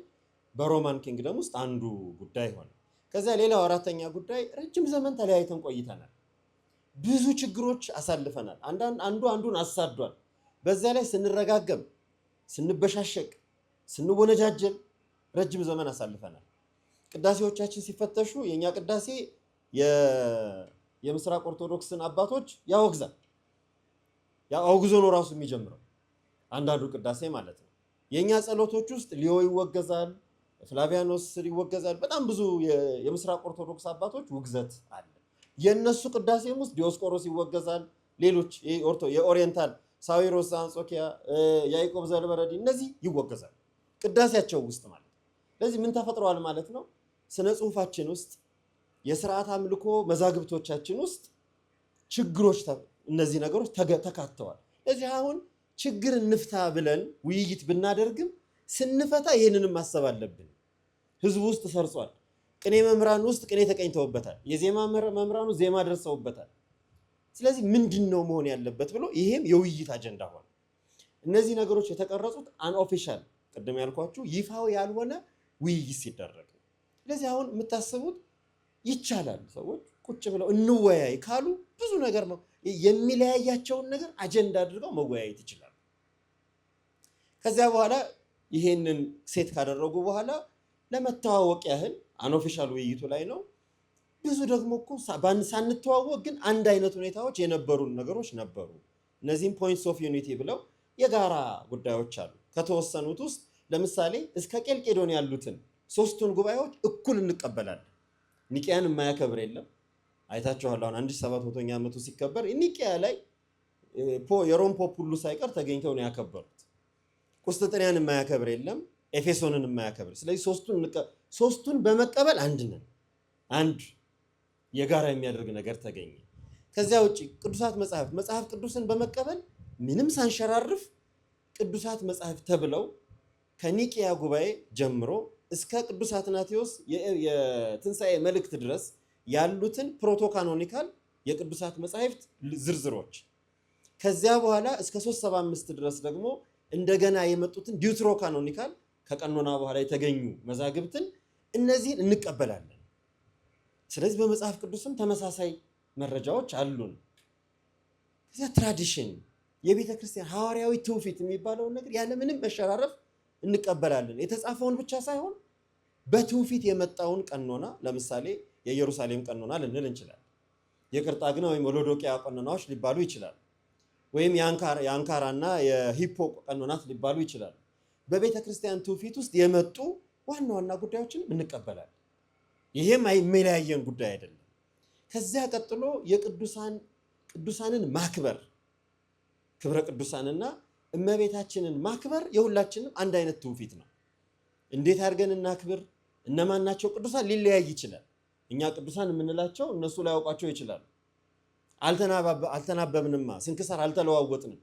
A: በሮማን ኪንግደም ውስጥ አንዱ ጉዳይ ሆነ። ከዚያ ሌላው አራተኛ ጉዳይ ረጅም ዘመን ተለያይተን ቆይተናል። ብዙ ችግሮች አሳልፈናል። አንዱ አንዱን አሳዷል። በዚያ ላይ ስንረጋገም፣ ስንበሻሸቅ፣ ስንወነጃጀል ረጅም ዘመን አሳልፈናል። ቅዳሴዎቻችን ሲፈተሹ የኛ ቅዳሴ የምስራቅ ኦርቶዶክስን አባቶች ያወግዛል። አውግዞ ነው ራሱ የሚጀምረው አንዳንዱ ቅዳሴ ማለት ነው። የኛ ጸሎቶች ውስጥ ሊዮ ይወገዛል፣ ፍላቪያኖስ ይወገዛል። በጣም ብዙ የምስራቅ ኦርቶዶክስ አባቶች ውግዘት አለ። የነሱ ቅዳሴም ውስጥ ዲዮስቆሮስ ይወገዛል። ሌሎች የኦሪየንታል ሳዊሮስ አንጾኪያ፣ ያዕቆብ ዘልበረዲ እነዚህ ይወገዛል ቅዳሴያቸው ውስጥ ማለት ነው። ስለዚህ ምን ተፈጥሯል ማለት ነው? ስነ ጽሁፋችን ውስጥ የስርዓት አምልኮ መዛግብቶቻችን ውስጥ ችግሮች እነዚህ ነገሮች ተካተዋል። ስለዚህ አሁን ችግር እንፍታ ብለን ውይይት ብናደርግም ስንፈታ ይህንንም ማሰብ አለብን። ህዝቡ ውስጥ ሰርጿል። ቅኔ መምህራን ውስጥ ቅኔ ተቀኝተውበታል። የዜማ መምህራኑ ዜማ ደርሰውበታል። ስለዚህ ምንድን ነው መሆን ያለበት ብሎ ይሄም የውይይት አጀንዳ ሆነ። እነዚህ ነገሮች የተቀረጹት አንኦፊሻል ቅድም ያልኳችሁ ይፋው ያልሆነ ውይይት ሲደረግ። ስለዚህ አሁን የምታስቡት ይቻላል። ሰዎች ቁጭ ብለው እንወያይ ካሉ ብዙ ነገር ነው የሚለያያቸውን ነገር አጀንዳ አድርገው መወያየት ይችላሉ። ከዚያ በኋላ ይሄንን ሴት ካደረጉ በኋላ ለመተዋወቅ ያህል አንኦፊሻል ውይይቱ ላይ ነው። ብዙ ደግሞ እኮ ሳንተዋወቅ ግን አንድ አይነት ሁኔታዎች የነበሩን ነገሮች ነበሩ። እነዚህም ፖይንትስ ኦፍ ዩኒቲ ብለው የጋራ ጉዳዮች አሉ። ከተወሰኑት ውስጥ ለምሳሌ እስከ ቄልቄዶን ያሉትን 3ቱን ጉባኤዎች እኩል እንቀበላለን። ኒቂያን የማያከብር የለም። አይታችኋል። አሁን 1700ኛ ዓመቱ ሲከበር ኒቂያ ላይ የሮም ፖፕ ሁሉ ሳይቀር ተገኝተው ነው ያከበሩት። ቁስጥንጥንያን የማያከብር የለም፣ ኤፌሶንን የማያከብር። ስለዚህ ሶስቱን በመቀበል አንድ ነን። አንድ የጋራ የሚያደርግ ነገር ተገኘ። ከዚያ ውጭ ቅዱሳት መጽሐፍ ቅዱስን በመቀበል ምንም ሳንሸራርፍ ቅዱሳት መጽሐፍ ተብለው ከኒቂያ ጉባኤ ጀምሮ እስከ ቅዱስ አትናቴዎስ የትንሣኤ መልእክት ድረስ ያሉትን ፕሮቶካኖኒካል የቅዱሳት መጻሕፍት ዝርዝሮች፣ ከዚያ በኋላ እስከ 375 ድረስ ደግሞ እንደገና የመጡትን ዲዩትሮ ካኖኒካል ከቀኖና በኋላ የተገኙ መዛግብትን እነዚህን እንቀበላለን። ስለዚህ በመጽሐፍ ቅዱስም ተመሳሳይ መረጃዎች አሉን። ከዚያ ትራዲሽን የቤተ ክርስቲያን ሐዋርያዊ ትውፊት የሚባለውን ነገር ያለምንም መሸራረፍ እንቀበላለን። የተጻፈውን ብቻ ሳይሆን በትውፊት የመጣውን ቀኖና፣ ለምሳሌ የኢየሩሳሌም ቀኖና ልንል እንችላለን። የቅርጣግና ወይም የሎዶቅያ ቀኖናዎች ሊባሉ ይችላሉ። ወይም የአንካራና የሂፖ ቀኖናት ሊባሉ ይችላሉ። በቤተ ክርስቲያን ትውፊት ውስጥ የመጡ ዋና ዋና ጉዳዮችን እንቀበላለን። ይሄም የሚለያየን ጉዳይ አይደለም። ከዚያ ቀጥሎ ቅዱሳንን ማክበር፣ ክብረ ቅዱሳንና እመቤታችንን ማክበር የሁላችንም አንድ አይነት ትውፊት ነው። እንዴት አድርገን እናክብር? እነማን ናቸው ቅዱሳን? ሊለያይ ይችላል። እኛ ቅዱሳን የምንላቸው እነሱ ላያውቋቸው ይችላሉ። አልተናበብንማ፣ ስንክሳር አልተለዋወጥንም፣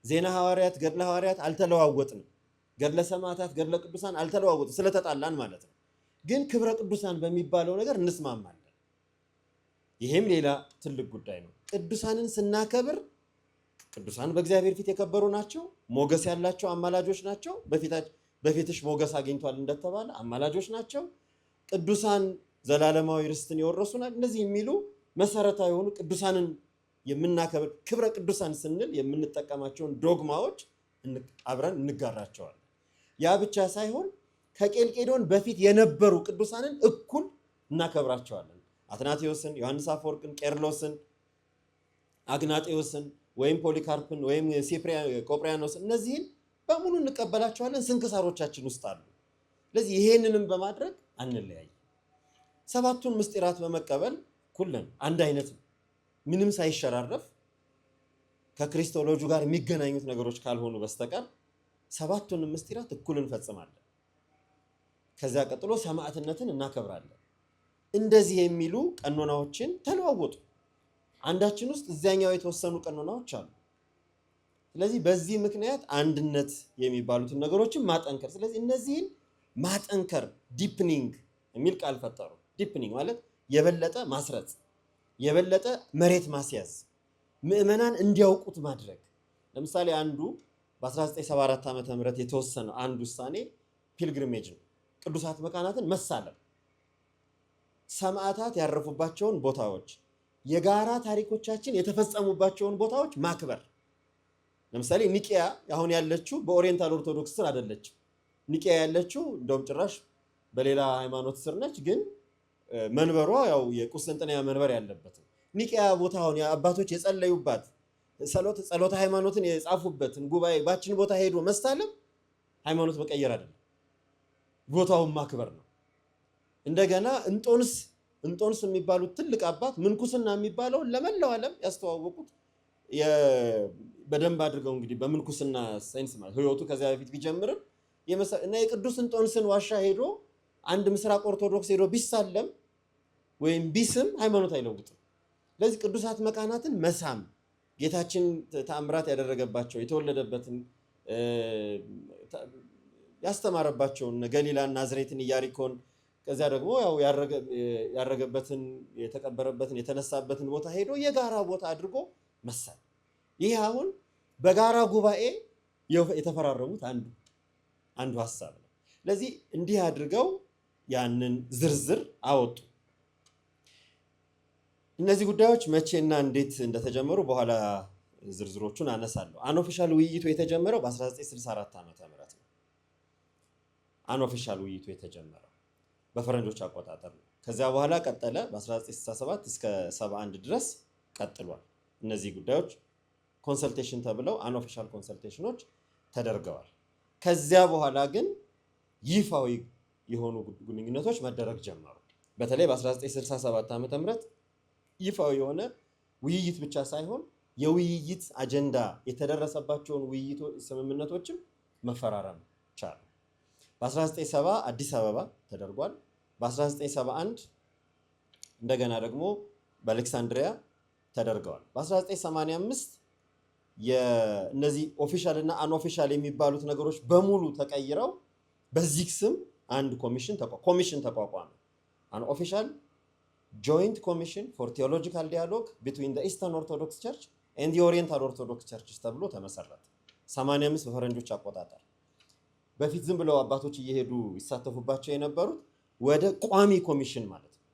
A: ዜና ሐዋርያት፣ ገድለ ሐዋርያት አልተለዋወጥንም፣ ገድለ ሰማዕታት፣ ገድለ ቅዱሳን አልተለዋወጥንም፣ ስለተጣላን ማለት ነው። ግን ክብረ ቅዱሳን በሚባለው ነገር እንስማማለን። ይሄም ሌላ ትልቅ ጉዳይ ነው። ቅዱሳንን ስናከብር ቅዱሳን በእግዚአብሔር ፊት የከበሩ ናቸው፣ ሞገስ ያላቸው አማላጆች ናቸው። በፊትሽ ሞገስ አግኝቷል እንደተባለ አማላጆች ናቸው። ቅዱሳን ዘላለማዊ ርስትን ይወረሱናል። እነዚህ የሚሉ መሰረታዊ የሆኑ ቅዱሳንን የምናከብር ክብረ ቅዱሳን ስንል የምንጠቀማቸውን ዶግማዎች አብረን እንጋራቸዋለን። ያ ብቻ ሳይሆን ከቄልቄዶን በፊት የነበሩ ቅዱሳንን እኩል እናከብራቸዋለን። አትናቴዎስን፣ ዮሐንስ አፈወርቅን፣ ቄርሎስን፣ አግናጤዎስን ወይም ፖሊካርፕን ወይም ቆጵሪያኖስን እነዚህን በሙሉ እንቀበላቸዋለን። ስንክሳሮቻችን ውስጥ አሉ። ስለዚህ ይሄንንም በማድረግ አንለያይ። 7ቱን ምስጢራት በመቀበል ሁሉን አንድ አይነት ነው። ምንም ሳይሸራረፍ ከክርስቶሎጂ ጋር የሚገናኙት ነገሮች ካልሆኑ በስተቀር 7ቱን ምስጢራት እኩል እንፈጽማለን። ከዚያ ቀጥሎ ሰማዕትነትን እናከብራለን። እንደዚህ የሚሉ ቀኖናዎችን ተለዋወጡ። አንዳችን ውስጥ እዚያኛው የተወሰኑ ቀኖናዎች አሉ። ስለዚህ በዚህ ምክንያት አንድነት የሚባሉትን ነገሮችን ማጠንከር። ስለዚህ እነዚህን ማጠንከር ዲፕኒንግ የሚል ቃል ፈጠሩ። ዲፕኒንግ ማለት የበለጠ ማስረጽ፣ የበለጠ መሬት ማስያዝ፣ ምዕመናን እንዲያውቁት ማድረግ። ለምሳሌ አንዱ በ1974 ዓመተ ምህረት የተወሰነ አንድ ውሳኔ ፒልግሪሜጅ ነው። ቅዱሳት መካናትን መሳለም፣ ሰማዕታት ያረፉባቸውን ቦታዎች፣ የጋራ ታሪኮቻችን የተፈጸሙባቸውን ቦታዎች ማክበር። ለምሳሌ ኒቂያ አሁን ያለችው በኦሪየንታል ኦርቶዶክስ ስር አይደለችም። ኒቂያ ያለችው እንደውም ጭራሽ በሌላ ሃይማኖት ስር ነች። ግን መንበሯ ያው የቁስጥንጥንያ መንበር ያለበት ነው። ኒቂያ ቦታውን አባቶች የጸለዩባት ጸሎተ ሃይማኖትን የጻፉበትን ጉባኤ ባችን ቦታ ሄዶ መሳለም ሃይማኖት መቀየር አይደለም፣ ቦታውን ማክበር ነው። እንደገና እንጦንስ የሚባሉት ትልቅ አባት ምንኩስና የሚባለውን ለመላው ዓለም ያስተዋወቁት በደንብ አድርገው እንግዲህ በምንኩስና ሳይንስ ማለት ህይወቱ ከዚያ በፊት ቢጀምርም እና የቅዱስ እንጦንስን ዋሻ ሄዶ አንድ ምስራቅ ኦርቶዶክስ ሄዶ ቢሳለም ወይም ቢስም ሃይማኖት አይለውጥም። ለዚህ ቅዱሳት መካናትን መሳም ጌታችን ተአምራት ያደረገባቸው የተወለደበትን ያስተማረባቸውን ገሊላን፣ ናዝሬትን፣ ኢያሪኮን ከዚያ ደግሞ ያው ያረገበትን የተቀበረበትን የተነሳበትን ቦታ ሄዶ የጋራ ቦታ አድርጎ መሳል። ይህ አሁን በጋራ ጉባኤ የተፈራረሙት አንዱ ሐሳብ ነው። ስለዚህ እንዲህ አድርገው ያንን ዝርዝር አወጡ። እነዚህ ጉዳዮች መቼና እንዴት እንደተጀመሩ በኋላ ዝርዝሮቹን አነሳለሁ። አንኦፊሻል ውይይቱ የተጀመረው በ1964 ዓመተ ምህረት ነው። አንኦፊሻል ውይይቱ የተጀመረው በፈረንጆች አቆጣጠር ነው። ከዚያ በኋላ ቀጠለ። በ1967 እስከ 71 ድረስ ቀጥሏል። እነዚህ ጉዳዮች ኮንሰልቴሽን ተብለው አንኦፊሻል ኮንሰልቴሽኖች ተደርገዋል። ከዚያ በኋላ ግን ይፋዊ የሆኑ ግንኙነቶች መደረግ ጀመሩ። በተለይ በ1967 ዓመተ ምህረት ይፋዊ የሆነ ውይይት ብቻ ሳይሆን የውይይት አጀንዳ የተደረሰባቸውን ስምምነቶችም መፈራረም ቻሉ። በ1970 አዲስ አበባ ተደርጓል። በ1971 እንደገና ደግሞ በአሌክሳንድሪያ ተደርገዋል። በ1985 እነዚህ ኦፊሻል እና አንኦፊሻል የሚባሉት ነገሮች በሙሉ ተቀይረው በዚህ ስም አንድ ኮሚሽን ተቋቋመ። አንኦፊሻል ጆይንት ኮሚሽን ፎር ቴዎሎጂካል ዲያሎግ ቢትዊን ዘ ኢስተርን ኦርቶዶክስ ቸርች ኤንድ ዘ ኦሪየንታል ኦርቶዶክስ ቸርችስ ተብሎ ተመሰረተ። 85 በፈረንጆች አቆጣጠር። በፊት ዝም ብለው አባቶች እየሄዱ ይሳተፉባቸው የነበሩት ወደ ቋሚ ኮሚሽን ማለት ነው።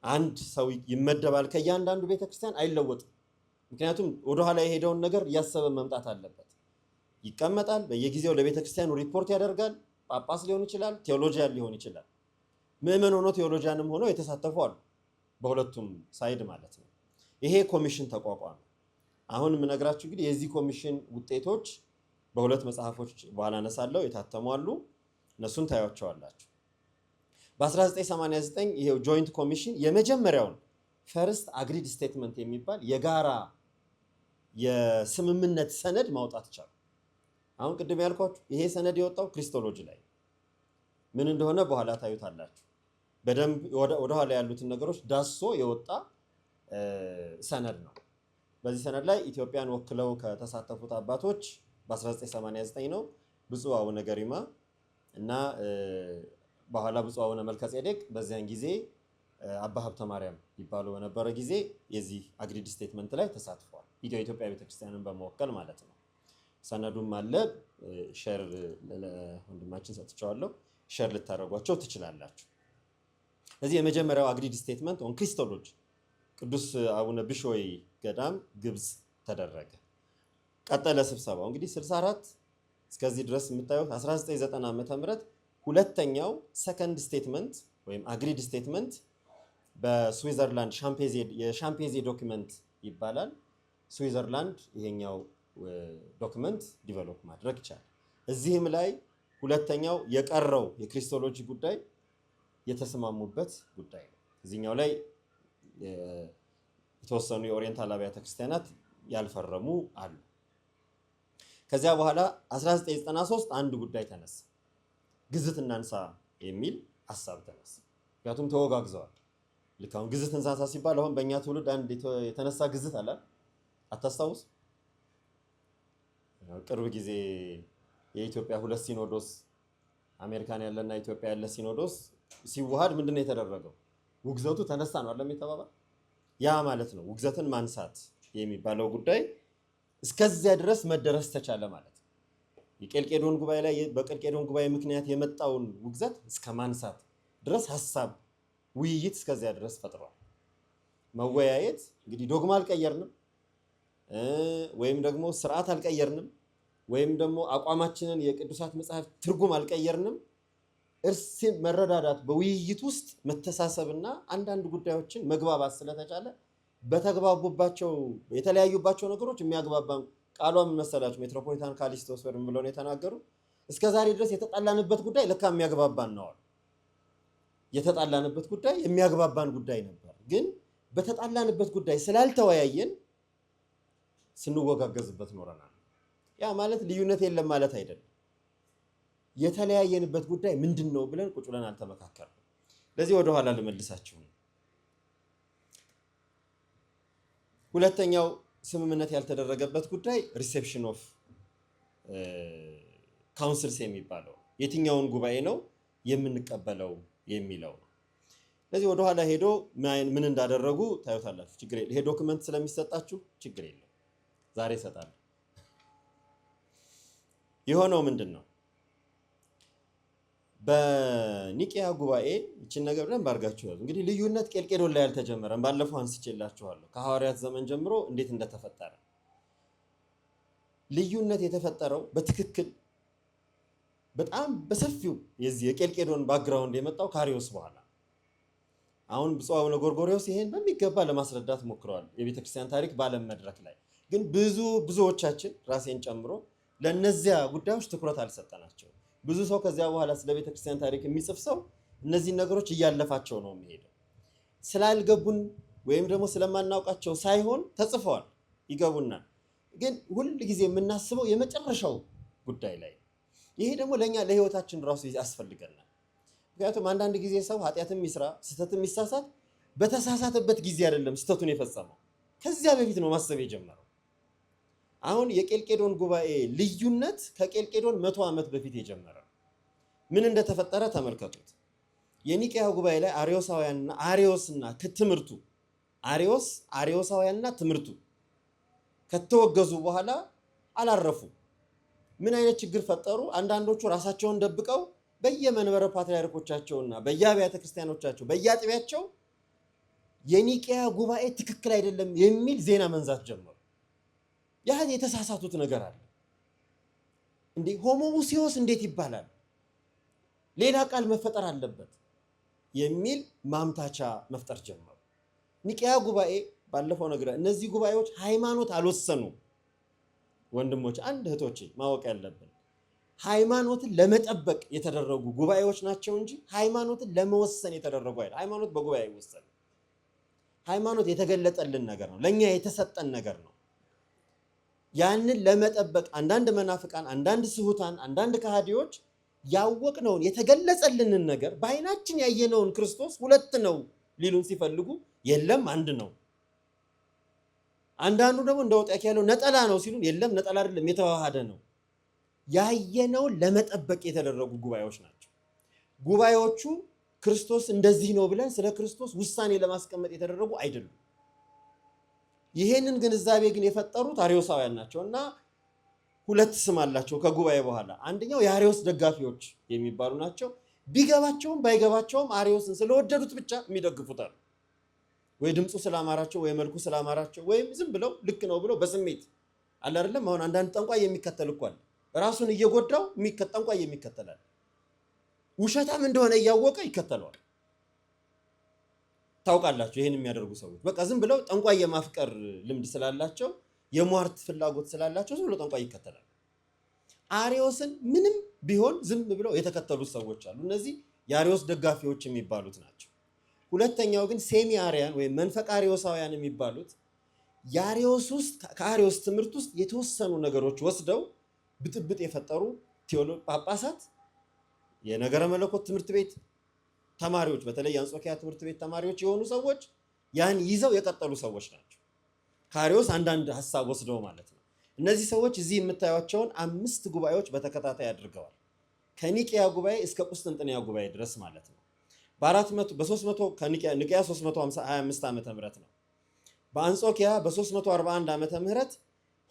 A: አንድ ሰው ይመደባል ከእያንዳንዱ ቤተክርስቲያን፣ አይለወጥም። ምክንያቱም ወደኋላ የሄደውን ነገር እያሰበ መምጣት አለበት። ይቀመጣል፣ በየጊዜው ለቤተክርስቲያኑ ሪፖርት ያደርጋል። ጳጳስ ሊሆን ይችላል፣ ቴዎሎጂያን ሊሆን ይችላል። ምዕመን ሆኖ ቴዎሎጂያንም ሆነው የተሳተፉ አሉ፣ በሁለቱም ሳይድ ማለት ነው። ይሄ ኮሚሽን ተቋቋመ። አሁን የምነግራችሁ እንግዲህ የዚህ ኮሚሽን ውጤቶች በሁለት መጽሐፎች በኋላ አነሳለሁ፣ የታተሙ አሉ። እነሱን ታያቸዋላችሁ። በ1989 ይሄው ጆይንት ኮሚሽን የመጀመሪያውን ፈርስት አግሪድ ስቴትመንት የሚባል የጋራ የስምምነት ሰነድ ማውጣት ቻሉ። አሁን ቅድም ያልኳችሁ ይሄ ሰነድ የወጣው ክሪስቶሎጂ ላይ ምን እንደሆነ በኋላ ታዩታላችሁ። በደንብ ወደኋላ ያሉትን ነገሮች ዳሶ የወጣ ሰነድ ነው። በዚህ ሰነድ ላይ ኢትዮጵያን ወክለው ከተሳተፉት አባቶች በ1989 ነው ብፁዕ አቡነ ገሪማ እና በኋላ ብፁዕ አቡነ መልከጼዴቅ፣ በዚያን ጊዜ አባ ሀብተ ማርያም ይባሉ በነበረ ጊዜ የዚህ አግሪድ ስቴትመንት ላይ ተሳትፈዋል። ኢትዮጵያ ቤተክርስቲያንን በመወከል ማለት ነው። ሰነዱም አለ። ሼር ለወንድማችን ሰጥቼዋለሁ። ሼር ልታደርጓቸው ትችላላችሁ። ስለዚህ የመጀመሪያው አግሪድ ስቴትመንት ኦን ክሪስቶሎጂ ቅዱስ አቡነ ብሾይ ገዳም ግብፅ ተደረገ። ቀጠለ ስብሰባው። እንግዲህ 64 እስከዚህ ድረስ የምታዩት 1990 ዓመተ ምህረት ሁለተኛው ሰከንድ ስቴትመንት ወይም አግሪድ ስቴትመንት በስዊዘርላንድ የሻምፔዜ ዶክመንት ይባላል። ስዊዘርላንድ ይሄኛው ዶክመንት ዲቨሎፕ ማድረግ ይቻላል። እዚህም ላይ ሁለተኛው የቀረው የክሪስቶሎጂ ጉዳይ የተስማሙበት ጉዳይ ነው። እዚህኛው ላይ የተወሰኑ የኦሪየንታል አብያተ ክርስቲያናት ያልፈረሙ አሉ። ከዚያ በኋላ 1993 አንድ ጉዳይ ተነሳ። ግዝት እናንሳ የሚል ሀሳብ ተነሳ። ምክንያቱም ተወጋግዘዋል። ልክ አሁን ግዝት እናንሳ ሲባል አሁን በእኛ ትውልድ አንድ የተነሳ ግዝት አለ፣ አታስታውስ? ቅርብ ጊዜ የኢትዮጵያ ሁለት ሲኖዶስ አሜሪካን ያለና ኢትዮጵያ ያለ ሲኖዶስ ሲዋሃድ ምንድነው የተደረገው? ውግዘቱ ተነሳ ነው አይደለም የተባባል። ያ ማለት ነው ውግዘትን ማንሳት የሚባለው ጉዳይ እስከዚያ ድረስ መደረስ ተቻለ ማለት ነው። የቄልቄዶን ጉባኤ ላይ በቄልቄዶን ጉባኤ ምክንያት የመጣውን ውግዘት እስከ ማንሳት ድረስ ሐሳብ ውይይት እስከዚያ ድረስ ፈጥሯል። መወያየት እንግዲህ ዶግማ አልቀየርንም ወይም ደግሞ ስርዓት አልቀየርንም ወይም ደግሞ አቋማችንን የቅዱሳት መጽሐፍ ትርጉም አልቀየርንም። እርስ መረዳዳት በውይይት ውስጥ መተሳሰብና አንዳንድ ጉዳዮችን መግባባት ስለተቻለ በተግባቡባቸው የተለያዩባቸው ነገሮች የሚያግባባን ቃሏ ምን መሰላችሁ? ሜትሮፖሊታን ካሊስቶስ ወይም ብለው ነው የተናገሩ። እስከ ዛሬ ድረስ የተጣላንበት ጉዳይ ለካ የሚያግባባን ነው። የተጣላንበት ጉዳይ የሚያግባባን ጉዳይ ነበር፣ ግን በተጣላንበት ጉዳይ ስላልተወያየን ስንወጋገዝበት ኖረናል። ያ ማለት ልዩነት የለም ማለት አይደለም። የተለያየንበት ጉዳይ ምንድን ነው ብለን ቁጭ ብለን አልተመካከርንም። ለዚህ ወደ ኋላ ልመልሳችሁ ነው። ሁለተኛው ስምምነት ያልተደረገበት ጉዳይ ሪሴፕሽን ኦፍ ካውንስልስ የሚባለው የትኛውን ጉባኤ ነው የምንቀበለው የሚለው ነው። ስለዚህ ወደ ኋላ ሄዶ ምን እንዳደረጉ ታዩታላችሁ። ችግር የለም። ይሄ ዶክመንት ስለሚሰጣችሁ ችግር የለም። ዛሬ እሰጣለሁ። የሆነው ምንድን ነው? በኒቂያ ጉባኤ ይችን ነገር በደንብ አድርጋችሁ ያዙ። እንግዲህ ልዩነት ቄልቄዶን ላይ አልተጀመረም። ባለፈው አንስቼላችኋለሁ ከሐዋርያት ዘመን ጀምሮ እንዴት እንደተፈጠረ። ልዩነት የተፈጠረው በትክክል በጣም በሰፊው የዚህ የቄልቄዶን ባክግራውንድ የመጣው ከአርዮስ በኋላ። አሁን ብፁዕ አቡነ ጎርጎርዮስ ይሄን በሚገባ ለማስረዳት ሞክረዋል የቤተክርስቲያን ታሪክ በዓለም መድረክ ላይ። ግን ብዙዎቻችን ራሴን ጨምሮ ለእነዚያ ጉዳዮች ትኩረት አልሰጠናቸው። ብዙ ሰው ከዚያ በኋላ ስለ ቤተክርስቲያን ታሪክ የሚጽፍ ሰው እነዚህን ነገሮች እያለፋቸው ነው የሚሄደው። ስላልገቡን ወይም ደግሞ ስለማናውቃቸው ሳይሆን ተጽፈዋል፣ ይገቡናል። ግን ሁል ጊዜ የምናስበው የመጨረሻው ጉዳይ ላይ። ይሄ ደግሞ ለእኛ ለህይወታችን ራሱ ያስፈልገናል። ምክንያቱም አንዳንድ ጊዜ ሰው ኃጢአትም ይስራ ስህተትም ይሳሳት በተሳሳተበት ጊዜ አይደለም ስህተቱን የፈጸመው፣ ከዚያ በፊት ነው ማሰብ የጀመረው። አሁን የቄልቄዶን ጉባኤ ልዩነት ከቄልቄዶን 100 ዓመት በፊት የጀመረ ምን እንደተፈጠረ ተመልከቱት። የኒቂያ ጉባኤ ላይ አርዮስና ትምህርቱ አርዮሳውያንና ትምህርቱ ከተወገዙ በኋላ አላረፉ። ምን አይነት ችግር ፈጠሩ? አንዳንዶቹ ራሳቸውን ደብቀው በየመንበረ ፓትርያርኮቻቸውና በየአብያተ ክርስቲያኖቻቸው በየአጥቢያቸው የኒቂያ ጉባኤ ትክክል አይደለም የሚል ዜና መንዛት ጀመሩ። ያ የተሳሳቱት ነገር አለ እንዴ? ሆሞኡሲዮስ እንዴት ይባላል? ሌላ ቃል መፈጠር አለበት የሚል ማምታቻ መፍጠር ጀመሩ። ኒቂያ ጉባኤ ባለፈው ነገር እነዚህ ጉባኤዎች ሃይማኖት አልወሰኑ። ወንድሞች፣ አንድ እህቶቼ ማወቅ ያለብን ሃይማኖትን ለመጠበቅ የተደረጉ ጉባኤዎች ናቸው እንጂ ሃይማኖትን ለመወሰን የተደረጉ አይደል። ሃይማኖት በጉባኤ አይወሰንም። ሃይማኖት የተገለጠልን ነገር ነው፣ ለኛ የተሰጠን ነገር ነው። ያንን ለመጠበቅ አንዳንድ መናፍቃን፣ አንዳንድ ስሁታን፣ አንዳንድ ከሃዲዎች ያወቅነውን የተገለጸልንን ነገር በአይናችን ያየነውን ክርስቶስ ሁለት ነው ሊሉን ሲፈልጉ የለም አንድ ነው። አንዳንዱ ደግሞ እንደወጣ ያለው ነጠላ ነው ሲሉን የለም ነጠላ አይደለም የተዋሃደ ነው። ያየነውን ለመጠበቅ የተደረጉ ጉባኤዎች ናቸው። ጉባኤዎቹ ክርስቶስ እንደዚህ ነው ብለን ስለ ክርስቶስ ውሳኔ ለማስቀመጥ የተደረጉ አይደሉም። ይሄንን ግንዛቤ ግን የፈጠሩት አርዮሳውያን ናቸው እና ሁለት ስም አላቸው ከጉባኤ በኋላ። አንደኛው የአርዮስ ደጋፊዎች የሚባሉ ናቸው። ቢገባቸውም ባይገባቸውም አርዮስን ስለወደዱት ብቻ የሚደግፉታል። ወይ ድምፁ ስላማራቸው ወይ መልኩ ስላማራቸው ወይም ዝም ብለው ልክ ነው ብለው በስሜት አለ አይደለም። አሁን አንዳንድ ጠንቋይ የሚከተል እኮ አለ። ራሱን እየጎዳው ጠንቋይ የሚከተላል። ውሸታም እንደሆነ እያወቀ ይከተለዋል። ታውቃላችሁ ይሄን የሚያደርጉ ሰዎች በቃ ዝም ብለው ጠንቋይ የማፍቀር ልምድ ስላላቸው የሟርት ፍላጎት ስላላቸው ዝም ብለው ጠንቋይ ይከተላል። አርዮስን ምንም ቢሆን ዝም ብለው የተከተሉት ሰዎች አሉ። እነዚህ የአርዮስ ደጋፊዎች የሚባሉት ናቸው። ሁለተኛው ግን ሴሚ አርያን ወይም መንፈቅ አርዮሳውያን የሚባሉት የአርዮስ ውስጥ ከአርዮስ ትምህርት ውስጥ የተወሰኑ ነገሮች ወስደው ብጥብጥ የፈጠሩ ጳጳሳት፣ የነገረ መለኮት ትምህርት ቤት ተማሪዎች፣ በተለይ የአንጾኪያ ትምህርት ቤት ተማሪዎች የሆኑ ሰዎች ያን ይዘው የቀጠሉ ሰዎች ናቸው። ከአርዮስ አንዳንድ ሀሳብ ወስደው ማለት ነው። እነዚህ ሰዎች እዚህ የምታዩቸውን 5 ጉባኤዎች በተከታታይ አድርገዋል። ከኒቂያ ጉባኤ እስከ ቁስጥንጥንያ ጉባኤ ድረስ ማለት ነው። በ300 ከኒቂያ 325 ዓመተ ምህረት ነው። በአንጾኪያ በ341 ዓመተ ምህረት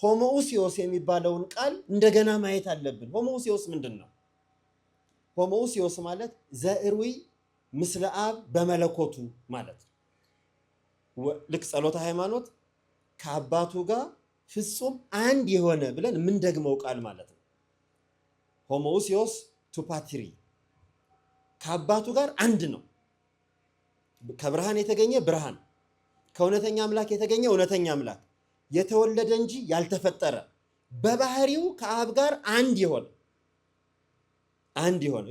A: ሆሞኡሲዮስ የሚባለውን ቃል እንደገና ማየት አለብን። ሆሞኡሲዮስ ምንድን ነው? ሆሞኡሲዮስ ማለት ዘእሩይ ምስለ አብ በመለኮቱ ማለት ነው። ልክ ጸሎተ ሃይማኖት ከአባቱ ጋር ፍጹም አንድ የሆነ ብለን የምንደግመው ቃል ማለት ነው። ሆሞኡሲዮስ ቱፓትሪ ከአባቱ ጋር አንድ ነው። ከብርሃን የተገኘ ብርሃን፣ ከእውነተኛ አምላክ የተገኘ እውነተኛ አምላክ የተወለደ እንጂ ያልተፈጠረ በባህሪው ከአብ ጋር አንድ የሆነ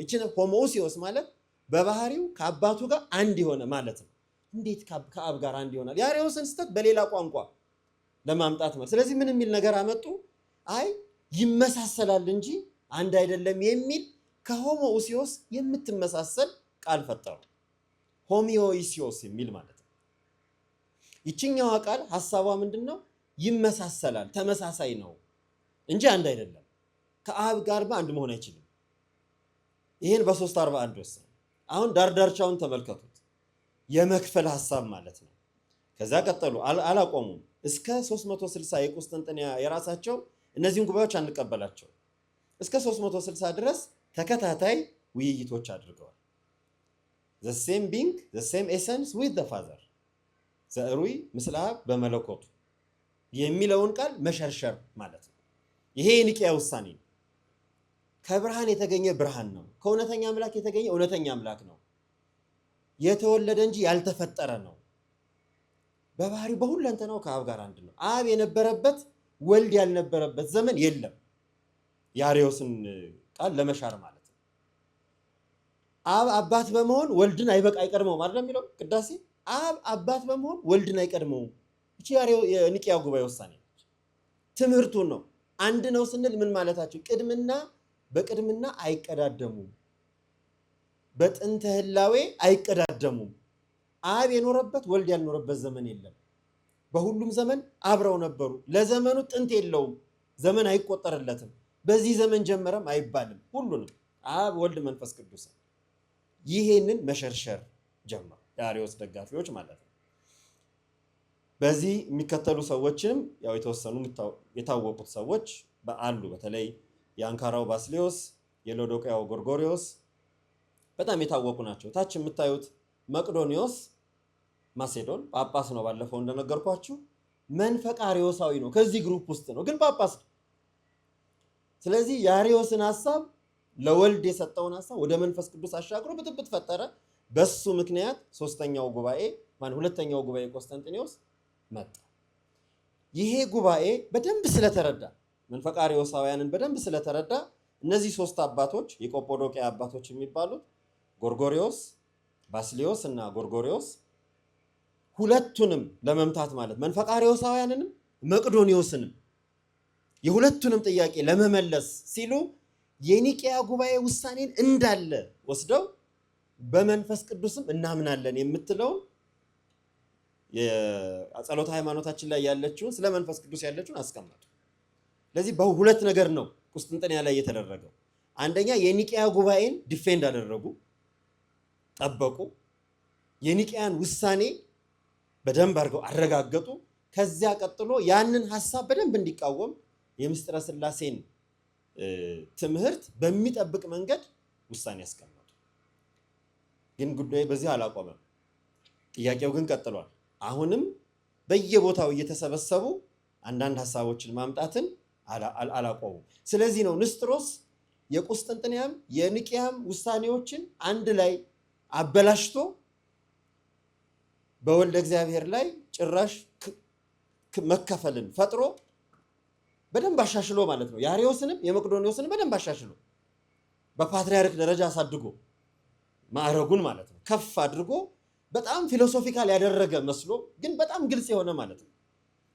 A: እቺ ሆሞኡሲዮስ ማለት በባህሪው ከአባቱ ጋር አንድ የሆነ ማለት ነው። እንዴት ከአብ ጋር አንድ ይሆናል? የአርዮስን ስተት በሌላ ቋንቋ ለማምጣት ማለት። ስለዚህ ምን የሚል ነገር አመጡ? አይ ይመሳሰላል እንጂ አንድ አይደለም የሚል ከሆሞኡሲዮስ የምትመሳሰል ቃል ፈጠሩ። ሆሚዮኢሲዮስ የሚል ማለት ነው። ይችኛዋ ቃል ሐሳቧ ምንድነው? ይመሳሰላል፣ ተመሳሳይ ነው እንጂ አንድ አይደለም። ከአብ ጋር አንድ መሆን አይችልም። ይሄን በ341 ወሰነ። አሁን ዳርዳርቻውን ተመልከቱት። የመክፈል ሐሳብ ማለት ነው። ከዛ ቀጠሉ፣ አላቆሙም። እስከ 360 የቁስጥንጥንያ የራሳቸው እነዚህን ጉባኤዎች አንቀበላቸው እስከ 360 ድረስ ተከታታይ ውይይቶች አድርገዋል። the same being the same essence with the father ዘሩይ ምስለ አብ በመለኮቱ የሚለውን ቃል መሸርሸር ማለት ነው። ይሄ የኒቅያ ውሳኔ ነው። ከብርሃን የተገኘ ብርሃን ነው። ከእውነተኛ አምላክ የተገኘ እውነተኛ አምላክ ነው። የተወለደ እንጂ ያልተፈጠረ ነው። በባህሪው በሁለንተናው ከአብ ጋር አንድ ነው። አብ የነበረበት ወልድ ያልነበረበት ዘመን የለም። የአርዮስን ቃል ለመሻር ማለት ነው። አብ አባት በመሆን ወልድን አይቀድመውም አይደል የሚለው ቅዳሴ። አብ አባት በመሆን ወልድን አይቀድመውም። እቺ የኒቅያ ጉባኤ ውሳኔ ነች። ትምህርቱን ነው። አንድ ነው ስንል ምን ማለታቸው? በቅድምና አይቀዳደሙም፣ በጥንተ ህላዌ አይቀዳደሙም። አብ የኖረበት ወልድ ያልኖረበት ዘመን የለም። በሁሉም ዘመን አብረው ነበሩ። ለዘመኑ ጥንት የለውም፣ ዘመን አይቆጠርለትም። በዚህ ዘመን ጀመረም አይባልም። ሁሉንም አብ ወልድ መንፈስ ቅዱስ ይሄንን መሸርሸር ጀመሩ፣ የአርዮስ ደጋፊዎች ማለት ነው። በዚህ የሚከተሉ ሰዎችም ያው የተወሰኑ የታወቁት ሰዎች አሉ። በተለይ የአንካራው ባስሌዮስ፣ የሎዶቅያው ጎርጎሪዮስ በጣም የታወቁ ናቸው። ታች የምታዩት መቅዶኒዮስ ማሴዶን ጳጳስ ነው። ባለፈው እንደነገርኳችሁ መንፈቀ አርዮሳዊ ነው። ከዚህ ግሩፕ ውስጥ ነው፣ ግን ጳጳስ ነው። ስለዚህ የአርዮስን ሐሳብ ለወልድ የሰጠውን ሐሳብ ወደ መንፈስ ቅዱስ አሻግሮ ብጥብጥ ፈጠረ። በሱ ምክንያት ሁለተኛው ጉባኤ ቆስጠንጢኖስ መጣ። ይሄ ጉባኤ በደንብ ስለተረዳ መንፈቀ አርዮሳውያንን በደንብ ስለተረዳ እነዚህ ሶስት አባቶች የቆጶዶቅያ አባቶች የሚባሉት ጎርጎሪዮስ፣ ባስሌዮስ እና ጎርጎሪዮስ ሁለቱንም ለመምታት ማለት መንፈቀ አርዮሳውያንንም መቅዶኒዮስንም የሁለቱንም ጥያቄ ለመመለስ ሲሉ የኒቅያ ጉባኤ ውሳኔን እንዳለ ወስደው በመንፈስ ቅዱስም እናምናለን የምትለውን የጸሎተ ሃይማኖታችን ላይ ያለችውን ስለ መንፈስ ቅዱስ ያለችውን አስቀመጡ። ስለዚህ በሁለት ነገር ነው ቁስጥንጥንያ ላይ የተደረገው። አንደኛ የኒቅያ ጉባኤን ዲፌንድ አደረጉ፣ ጠበቁ። የኒቅያን ውሳኔ በደንብ አድርገው አረጋገጡ። ከዚያ ቀጥሎ ያንን ሐሳብ በደንብ እንዲቃወም የምስጢረ ሥላሴን ትምህርት በሚጠብቅ መንገድ ውሳኔ ያስቀመጡ። ግን ጉዳዩ በዚህ አላቆመም። ጥያቄው ግን ቀጥሏል። አሁንም በየቦታው እየተሰበሰቡ አንዳንድ ሐሳቦችን ማምጣትን አላቆሙም። ስለዚህ ነው ንስጥሮስ የቁስጥንጥንያም የኒቅያም ውሳኔዎችን አንድ ላይ አበላሽቶ በወልደ እግዚአብሔር ላይ ጭራሽ መከፈልን ፈጥሮ በደንብ አሻሽሎ ማለት ነው። የአርዮስንም የመቅዶኒዮስንም በደንብ አሻሽሎ በፓትርያርክ ደረጃ አሳድጎ ማዕረጉን ማለት ነው ከፍ አድርጎ በጣም ፊሎሶፊካል ያደረገ መስሎ ግን በጣም ግልጽ የሆነ ማለት ነው።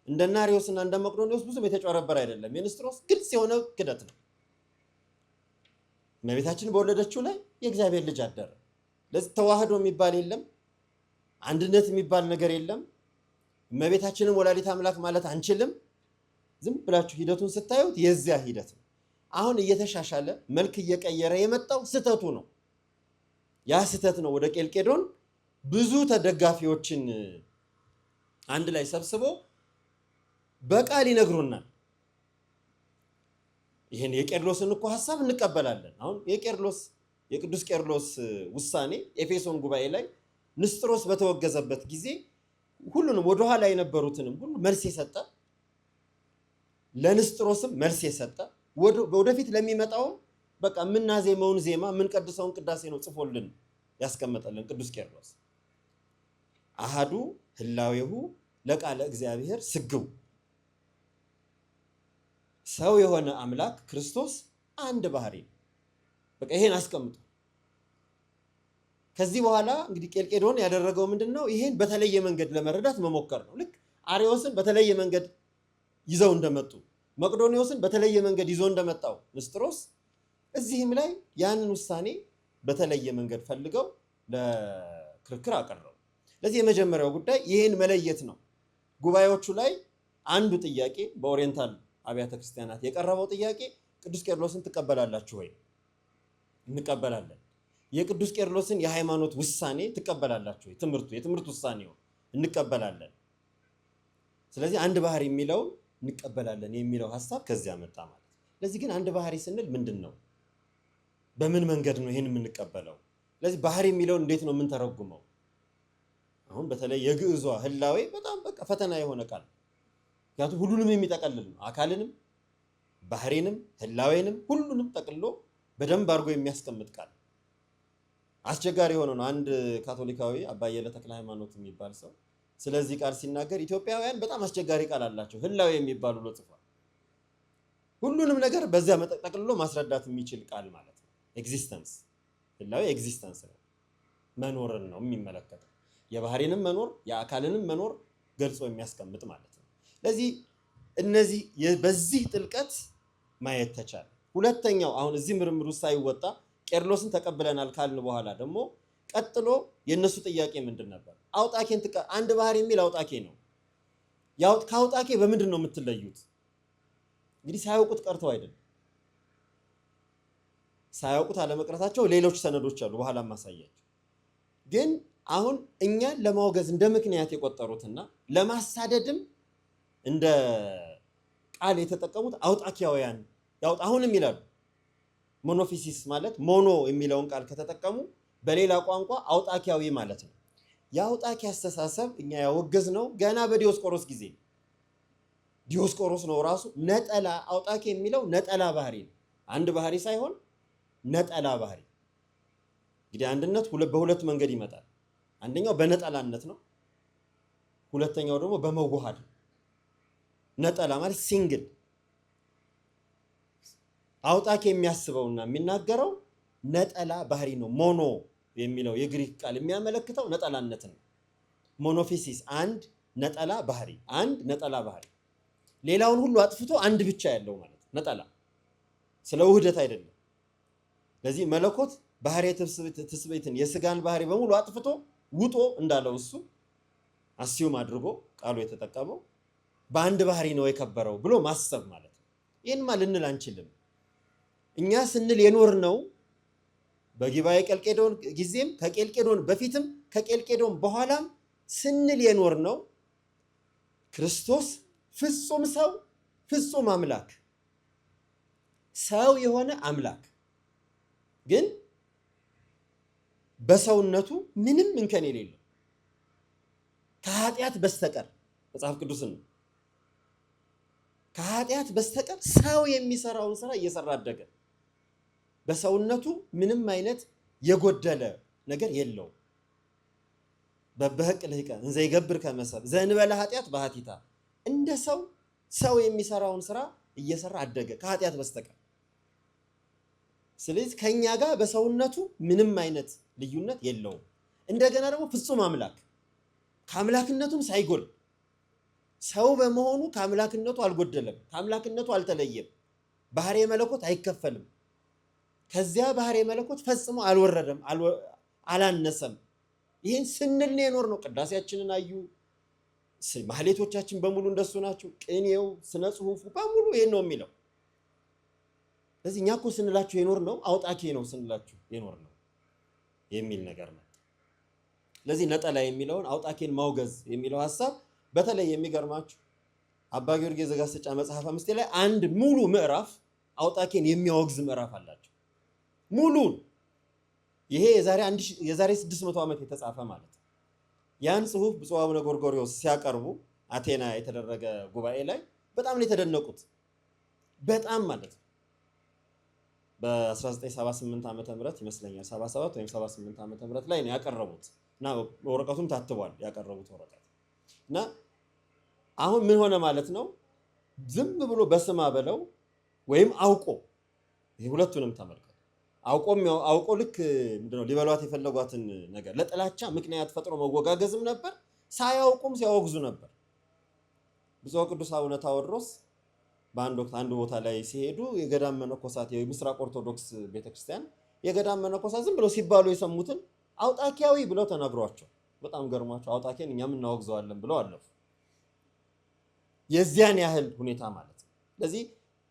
A: እንደነ አርዮስና እንደ መቅዶኒዮስ ብዙም የተጨረበረ አይደለም። የንስጥሮስ ግልጽ የሆነ ክደት ነው። እመቤታችን በወለደችው ላይ የእግዚአብሔር ልጅ አደረ። ለዚህ ተዋህዶ የሚባል የለም፣ አንድነት የሚባል ነገር የለም። እመቤታችንን ወላዲት አምላክ ማለት አንችልም። ዝም ብላችሁ ሂደቱን ስታዩት የዚያ ሂደት ነው። አሁን እየተሻሻለ መልክ እየቀየረ የመጣው ስተቱ ነው። ያ ስተት ነው ወደ ቄልቄዶን ብዙ ተደጋፊዎችን አንድ ላይ ሰብስቦ በቃል ይነግሩናል። ይሄን የቄርሎስን እኮ ሐሳብ እንቀበላለን። አሁን የቅዱስ ቄርሎስ ውሳኔ ኤፌሶን ጉባኤ ላይ ንስጥሮስ በተወገዘበት ጊዜ ሁሉንም ወደኋላ የነበሩትንም ሁሉ መልስ የሰጠ ለንስጥሮስም መልስ የሰጠ ወደፊት ለሚመጣውም በቃ የምናዜመውን ዜማ የምንቀድሰውን ቅዳሴ ነው ጽፎልን ያስቀመጠልን ቅዱስ ቄርሎስ። አሃዱ ህላዌሁ ለቃለ እግዚአብሔር ስግው ሰው የሆነ አምላክ ክርስቶስ አንድ ባህሪ ነው። በቃ ይሄን አስቀምጡ። ከዚህ በኋላ እንግዲህ ቄልቄዶን ያደረገው ምንድነው? ይሄን በተለየ መንገድ ለመረዳት መሞከር ነው። ልክ አርዮስን በተለየ መንገድ ይዘው እንደመጡ መቅዶኒዎስን በተለየ መንገድ ይዞ እንደመጣው ንስጥሮስ እዚህም ላይ ያንን ውሳኔ በተለየ መንገድ ፈልገው ለክርክር አቀረቡ። ለዚህ የመጀመሪያው ጉዳይ ይሄን መለየት ነው። ጉባኤዎቹ ላይ አንዱ ጥያቄ በኦሪየንታል አብያተ ክርስቲያናት የቀረበው ጥያቄ ቅዱስ ቄርሎስን ትቀበላላችሁ ወይ? እንቀበላለን። የቅዱስ ቄርሎስን የሃይማኖት ውሳኔ ትቀበላላችሁ ወይ? የትምህርት ውሳኔው እንቀበላለን። ስለዚህ አንድ ባህሪ የሚለው እንቀበላለን የሚለው ሐሳብ ከዚያ መጣ ማለት። ለዚህ ግን አንድ ባህሪ ስንል ምንድን ነው? በምን መንገድ ነው ይሄን የምንቀበለው? ለዚህ ባህሪ የሚለው እንዴት ነው የምንተረጉመው? አሁን በተለይ የግዕዟ ህላዌ በጣም በቃ ፈተና የሆነ ቃል፣ ምክንያቱም ሁሉንም የሚጠቀልል ነው። አካልንም፣ ባህሪንም፣ ህላዌንም ሁሉንም ጠቅልሎ በደንብ አድርጎ የሚያስቀምጥ ቃል አስቸጋሪ የሆነ ነው። አንድ ካቶሊካዊ አባየለ ተክለ ሃይማኖት የሚባል ሰው ስለዚህ ቃል ሲናገር ኢትዮጵያውያን በጣም አስቸጋሪ ቃል አላቸው ህላዌ የሚባል ብሎ ጽፏል። ሁሉንም ነገር በዚያ ጠቅልሎ ማስረዳት የሚችል ቃል ማለት ነው። ኤግዚስተንስ፣ ህላዌ ኤግዚስተንስ ነው፣ መኖርን ነው የሚመለከተው። የባህሪንም መኖር የአካልንም መኖር ገልጾ የሚያስቀምጥ ማለት ነው። ስለዚህ እነዚህ በዚህ ጥልቀት ማየት ተቻለ። ሁለተኛው አሁን እዚህ ምርምር ውስጥ ሳይወጣ ቄርሎስን ተቀብለናል ካልን በኋላ ደግሞ ቀጥሎ የነሱ ጥያቄ ምንድን ነበር? አውጣኬን አንድ ባህሪ የሚል አውጣኬ ነው። ከአውጣኬ በምንድን ነው የምትለዩት? እንግዲህ ሳያውቁት ቀርተው አይደለም። ሳያውቁት አለመቅረታቸው ሌሎች ሰነዶች አሉ በኋላ ማሳያቸው። ግን አሁን እኛን ለማውገዝ እንደ ምክንያት የቆጠሩትና ለማሳደድም እንደ ቃል የተጠቀሙት አውጣኪያውያን አሁንም ይላሉ። ሞኖፊሲስ ማለት ሞኖ የሚለውን ቃል ከተጠቀሙ በሌላ ቋንቋ አውጣኪያዊ ማለት ነው። የአውጣኪ አስተሳሰብ እኛ ያወገዝ ነው ገና በዲዮስቆሮስ ጊዜ። ዲዮስቆሮስ ነው ራሱ ነጠላ አውጣኪ የሚለው ነጠላ ባህሪ ነው። አንድ ባህሪ ሳይሆን ነጠላ ባህሪ። እንግዲህ አንድነት በሁለት መንገድ ይመጣል። አንደኛው በነጠላነት ነው። ሁለተኛው ደግሞ በመዋሃድ ነው። ነጠላ ማለት ሲንግል። አውጣኪ የሚያስበውና የሚናገረው ነጠላ ባህሪ ነው። ሞኖ የሚለው የግሪክ ቃል የሚያመለክተው ነጠላነትን ነው። ሞኖፊሲስ አንድ ነጠላ ባህሪ፣ አንድ ነጠላ ባህሪ፣ ሌላውን ሁሉ አጥፍቶ አንድ ብቻ ያለው ማለት ነጠላ። ስለ ውህደት አይደለም። ለዚህ መለኮት ባህሪ ትስብእትን የስጋን ባህሪ በሙሉ አጥፍቶ ውጦ እንዳለው እሱ አስዩም አድርጎ ቃሉ የተጠቀመው በአንድ ባህሪ ነው የከበረው ብሎ ማሰብ ማለት ነው። ይህንማ ልንል አንችልም። እኛ ስንል የኖር ነው በጊባኤ ቄልቄዶን ጊዜም ከቄልቄዶን በፊትም ከቄልቄዶን በኋላም ስንል የኖር ነው ክርስቶስ ፍጹም ሰው ፍጹም አምላክ፣ ሰው የሆነ አምላክ ግን በሰውነቱ ምንም እንከን የሌለው ከኃጢአት በስተቀር መጽሐፍ ቅዱስን ነው ከኃጢአት በስተቀር ሰው የሚሰራውን ስራ እየሰራ አደገ። በሰውነቱ ምንም አይነት የጎደለ ነገር የለውም። በበህቅ ልህቀ እንዘ ይገብር ከመሰብ ዘእንበለ ኃጢአት በኃቲታ እንደ ሰው የሚሰራውን ስራ እየሰራ አደገ ከኃጢአት በስተቀር። ስለዚህ ከኛ ጋር በሰውነቱ ምንም አይነት ልዩነት የለውም። እንደገና ደግሞ ፍጹም አምላክ ከአምላክነቱም ሳይጎል ሰው በመሆኑ ከአምላክነቱ አልጎደለም፣ ከአምላክነቱ አልተለየም። ባህሪ መለኮት አይከፈልም። ከዚያ ባህሪ መለኮት ፈጽሞ አልወረደም፣ አላነሰም። ይህን ስንል ነው የኖር ነው። ቅዳሴያችንን አዩ። ማህሌቶቻችን በሙሉ እንደሱ ናቸው። ቅኔው፣ ስነ ጽሁፉ በሙሉ ይሄን ነው የሚለው። ስለዚህ እኛ እኮ ስንላችሁ የኖር ነው አውጣኬ ነው ስንላችሁ የኖር ነው የሚል ነገር ነው። ስለዚህ ነጠላ የሚለውን አውጣኬን ማውገዝ የሚለው ሐሳብ በተለይ የሚገርማችሁ አባ ጊዮርጊስ ዘጋስጫ መጽሐፈ ምስጢር ላይ አንድ ሙሉ ምዕራፍ አውጣኬን የሚያወግዝ ምዕራፍ አላቸው። ሙሉን ይሄ የዛሬ 600 ዓመት የተጻፈ ማለት ነው። ያን ጽሁፍ ብፁዕ አቡነ ጎርጎርዮስ ሲያቀርቡ አቴና የተደረገ ጉባኤ ላይ በጣም ነው የተደነቁት። በጣም ማለት ነው። በ1978 ዓመተ ምህረት ይመስለኛል 77 ወይም 78 ዓመተ ምህረት ላይ ነው ያቀረቡት እና ወረቀቱም ታትቧል ያቀረቡት ወረቀት እና አሁን ምን ሆነ ማለት ነው? ዝም ብሎ በስማ በለው ወይም አውቆ፣ ይሄ ሁለቱንም ተመልከቱ። አውቆ ልክ ምንድነው ሊበሏት የፈለጓትን ነገር ለጥላቻ ምክንያት ፈጥሮ መወጋገዝም ነበር፣ ሳያውቁም ሲያወግዙ ነበር። ብፁዕ ቅዱስ አቡነ ታዎድሮስ በአንድ ወቅት አንድ ቦታ ላይ ሲሄዱ የገዳም መነኮሳት የምስራቅ ኦርቶዶክስ ቤተክርስቲያን የገዳም መነኮሳት ዝም ብለው ሲባሉ የሰሙትን አውጣኪያዊ ብለው ተናግሯቸው በጣም ገርሟቸው አውጣኪያን እኛም እናወግዘዋለን ብለው አለፉ። የዚያን ያህል ሁኔታ ማለት ነው። ስለዚህ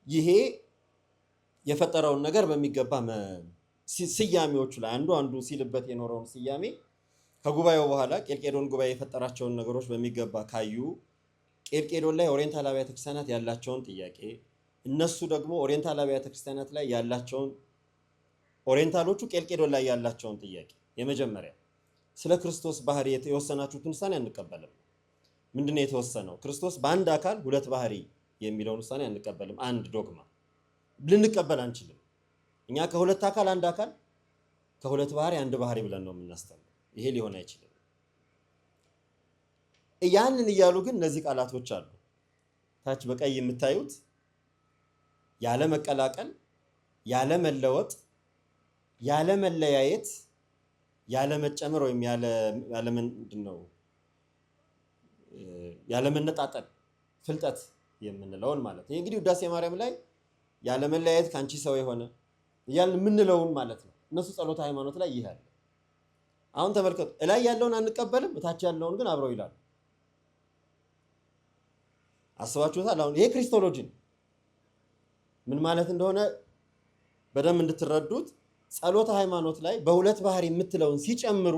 A: ይሄ የፈጠረውን ነገር በሚገባ ስያሜዎቹ ላይ አንዱ ሲልበት የኖረውን ስያሜ ከጉባኤው በኋላ ቄልቄዶን ጉባኤ የፈጠራቸውን ነገሮች በሚገባ ካዩ ቄልቄዶን ላይ ኦሪየንታል አብያተ ክርስቲያናት ያላቸውን ጥያቄ እነሱ ደግሞ ኦሪየንታል አብያተ ክርስቲያናት ላይ ያላቸውን ኦሪየንታሎቹ ቄልቄዶን ላይ ያላቸውን ጥያቄ የመጀመሪያ ስለ ክርስቶስ ባህሪ የወሰናችሁትን ውሳኔ አንቀበልም። ምንድነው የተወሰነው? ክርስቶስ በአንድ አካል ሁለት ባህሪ የሚለውን ውሳኔ አንቀበልም። አንድ ዶግማ ልንቀበል አንችልም። እኛ ከሁለት አካል አንድ አካል ከሁለት ባህሪ አንድ ባህሪ ብለን ነው የምናስተምረው። ይሄ ሊሆን አይችልም። ያንን እያሉ ግን እነዚህ ቃላቶች አሉ ታች በቀይ የምታዩት ያለ መቀላቀል፣ ያለ መለወጥ፣ ያለ መለያየት፣ ያለ መጨመር ወይም ያለ ምንድነው ያለ መነጣጠል ፍልጠት የምንለውን ማለት ነው። እንግዲህ ውዳሴ ማርያም ላይ ያለ መለያየት ካንቺ ሰው የሆነ እያልን የምንለውን ማለት ነው። እነሱ ጸሎተ ሃይማኖት ላይ ይህ አለ። አሁን ተመልከቱ፣ እላይ ያለውን አንቀበልም፣ እታች ያለውን ግን አብረው ይላሉ። አስባችሁታል? አሁን ይሄ ክሪስቶሎጂ ምን ማለት እንደሆነ በደንብ እንድትረዱት ጸሎተ ሃይማኖት ላይ በሁለት ባህሪ የምትለውን ሲጨምሩ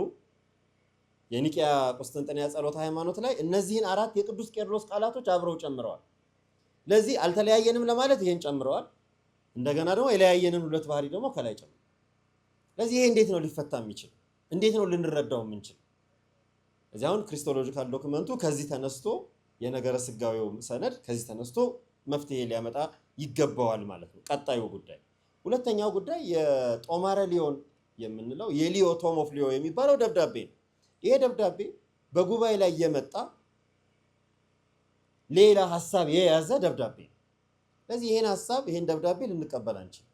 A: የኒቂያ ቁስጥንጥንያ ጸሎተ ሃይማኖት ላይ እነዚህን አራት የቅዱስ ቄርሎስ ቃላቶች አብረው ጨምረዋል። ለዚህ አልተለያየንም ለማለት ይሄን ጨምረዋል። እንደገና ደግሞ የለያየንን ሁለት ባህሪ ደግሞ ከላይ ጨምረዋል። ለዚህ ይሄ እንዴት ነው ሊፈታ የሚችል? እንዴት ነው ልንረዳው የምንችል? እዚህ አሁን ክሪስቶሎጂካል ዶክመንቱ ከዚህ ተነስቶ የነገረ ስጋዊው ሰነድ ከዚህ ተነስቶ መፍትሄ ሊያመጣ ይገባዋል ማለት ነው። ቀጣዩ ጉዳይ ሁለተኛው ጉዳይ የጦማረ ሊዮን የምንለው የሊዮ ቶም ኦፍ ሊዮ የሚባለው ደብዳቤ ነው። ይሄ ደብዳቤ በጉባኤ ላይ የመጣ ሌላ ሐሳብ የያዘ ደብዳቤ ነው። ስለዚህ ይሄን ደብዳቤ ልንቀበል አንችል።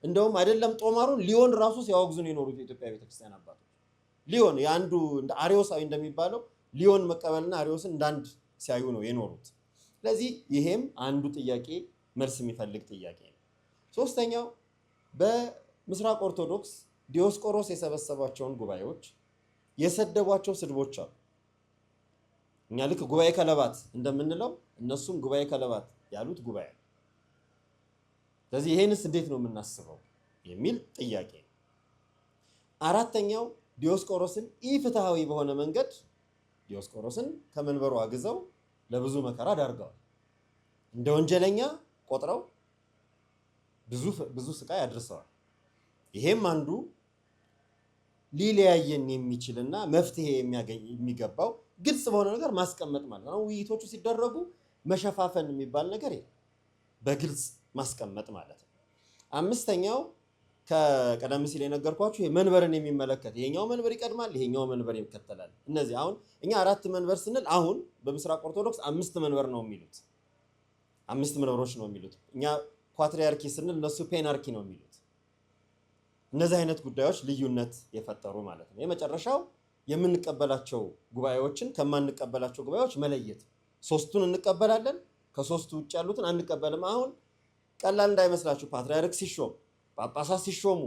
A: እንደውም አይደለም ጦማሩን ሊዮን ራሱ ሲያወግዙን የኖሩት የኢትዮጵያ ቤተክርስቲያን አባቶች ሊዮን የአንዱ እንደ አሪዮሳዊ እንደሚባለው ሊዮን መቀበልና አሪዮስን እንዳንድ ሲያዩ ነው የኖሩት። ስለዚህ ይሄም አንዱ ጥያቄ መልስ የሚፈልግ ጥያቄ ነው። ሶስተኛው በምስራቅ ኦርቶዶክስ ዲዮስቆሮስ የሰበሰባቸውን ጉባኤዎች የሰደቧቸው ስድቦች አሉ። እኛ ልክ ጉባኤ ከለባት እንደምንለው እነሱም ጉባኤ ከለባት ያሉት ጉባኤ። ስለዚህ ይሄንስ እንዴት ነው የምናስበው የሚል ጥያቄ። አራተኛው ዲዮስቆሮስን ኢፍትሃዊ በሆነ መንገድ ዲዮስቆሮስን ከመንበሩ አግዘው ለብዙ መከራ ዳርገዋል። እንደ ወንጀለኛ ቆጥረው ብዙ ስቃይ አድርሰዋል። ይሄም አንዱ ሊለያየን የሚችልና መፍትሄ የሚገባው ግልጽ በሆነ ነገር ማስቀመጥ ማለት ነው። ውይይቶቹ ሲደረጉ መሸፋፈን የሚባል ነገር የለም፣ በግልጽ ማስቀመጥ ማለት ነው። አምስተኛው ከቀደም ሲል የነገርኳችሁ መንበርን የሚመለከት ይሄኛው መንበር ይቀድማል፣ ይሄኛው መንበር ይከተላል። እነዚህ አሁን እኛ አራት መንበር ስንል አሁን በምስራቅ ኦርቶዶክስ አምስት መንበር ነው የሚሉት፣ አምስት መንበሮች ነው የሚሉት። እኛ ኳትሪያርኪ ስንል እነሱ ፔናርኪ ነው የሚሉት። እነዚህ አይነት ጉዳዮች ልዩነት የፈጠሩ ማለት ነው። የመጨረሻው የምንቀበላቸው ጉባኤዎችን ከማንቀበላቸው ጉባኤዎች መለየት። ሶስቱን እንቀበላለን፣ ከሶስቱ ውጭ ያሉትን አንቀበልም። አሁን ቀላል እንዳይመስላችሁ ፓትሪያርክ ሲሾም ጳጳሳት ሲሾሙ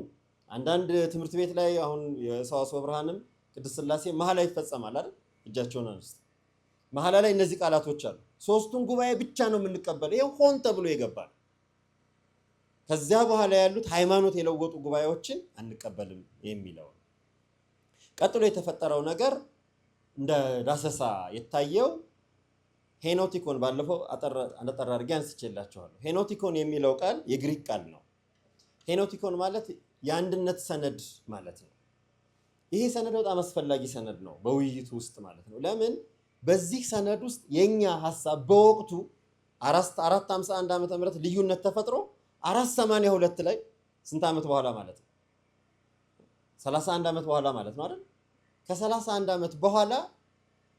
A: አንዳንድ ትምህርት ቤት ላይ አሁን የሰዋስወ ብርሃንም ቅድስት ሥላሴ መሐላ ይፈጸማል አይደል? እጃቸውን አንስት መሐላ ላይ እነዚህ ቃላቶች አሉ። ሶስቱን ጉባኤ ብቻ ነው የምንቀበለው። ይሄ ሆን ተብሎ ይገባል። ከዚያ በኋላ ያሉት ሃይማኖት የለወጡ ጉባኤዎችን አንቀበልም የሚለው። ቀጥሎ የተፈጠረው ነገር እንደ ዳሰሳ የታየው ሄኖቲኮን ባለፈው አጠር አድርጌ አንስቼላችኋለሁ። ሄኖቲኮን የሚለው ቃል የግሪክ ቃል ነው። ሄኖቲኮን ማለት የአንድነት ሰነድ ማለት ነው። ይሄ ሰነድ በጣም አስፈላጊ ሰነድ ነው በውይይቱ ውስጥ ማለት ነው። ለምን? በዚህ ሰነድ ውስጥ የኛ ሐሳብ በወቅቱ 451 ዓመተ ምህረት ልዩነት ተፈጥሮ 482 ላይ ስንት ዓመት በኋላ ማለት ነው? 31 ዓመት በኋላ ማለት ነው አይደል? ከ31 ዓመት በኋላ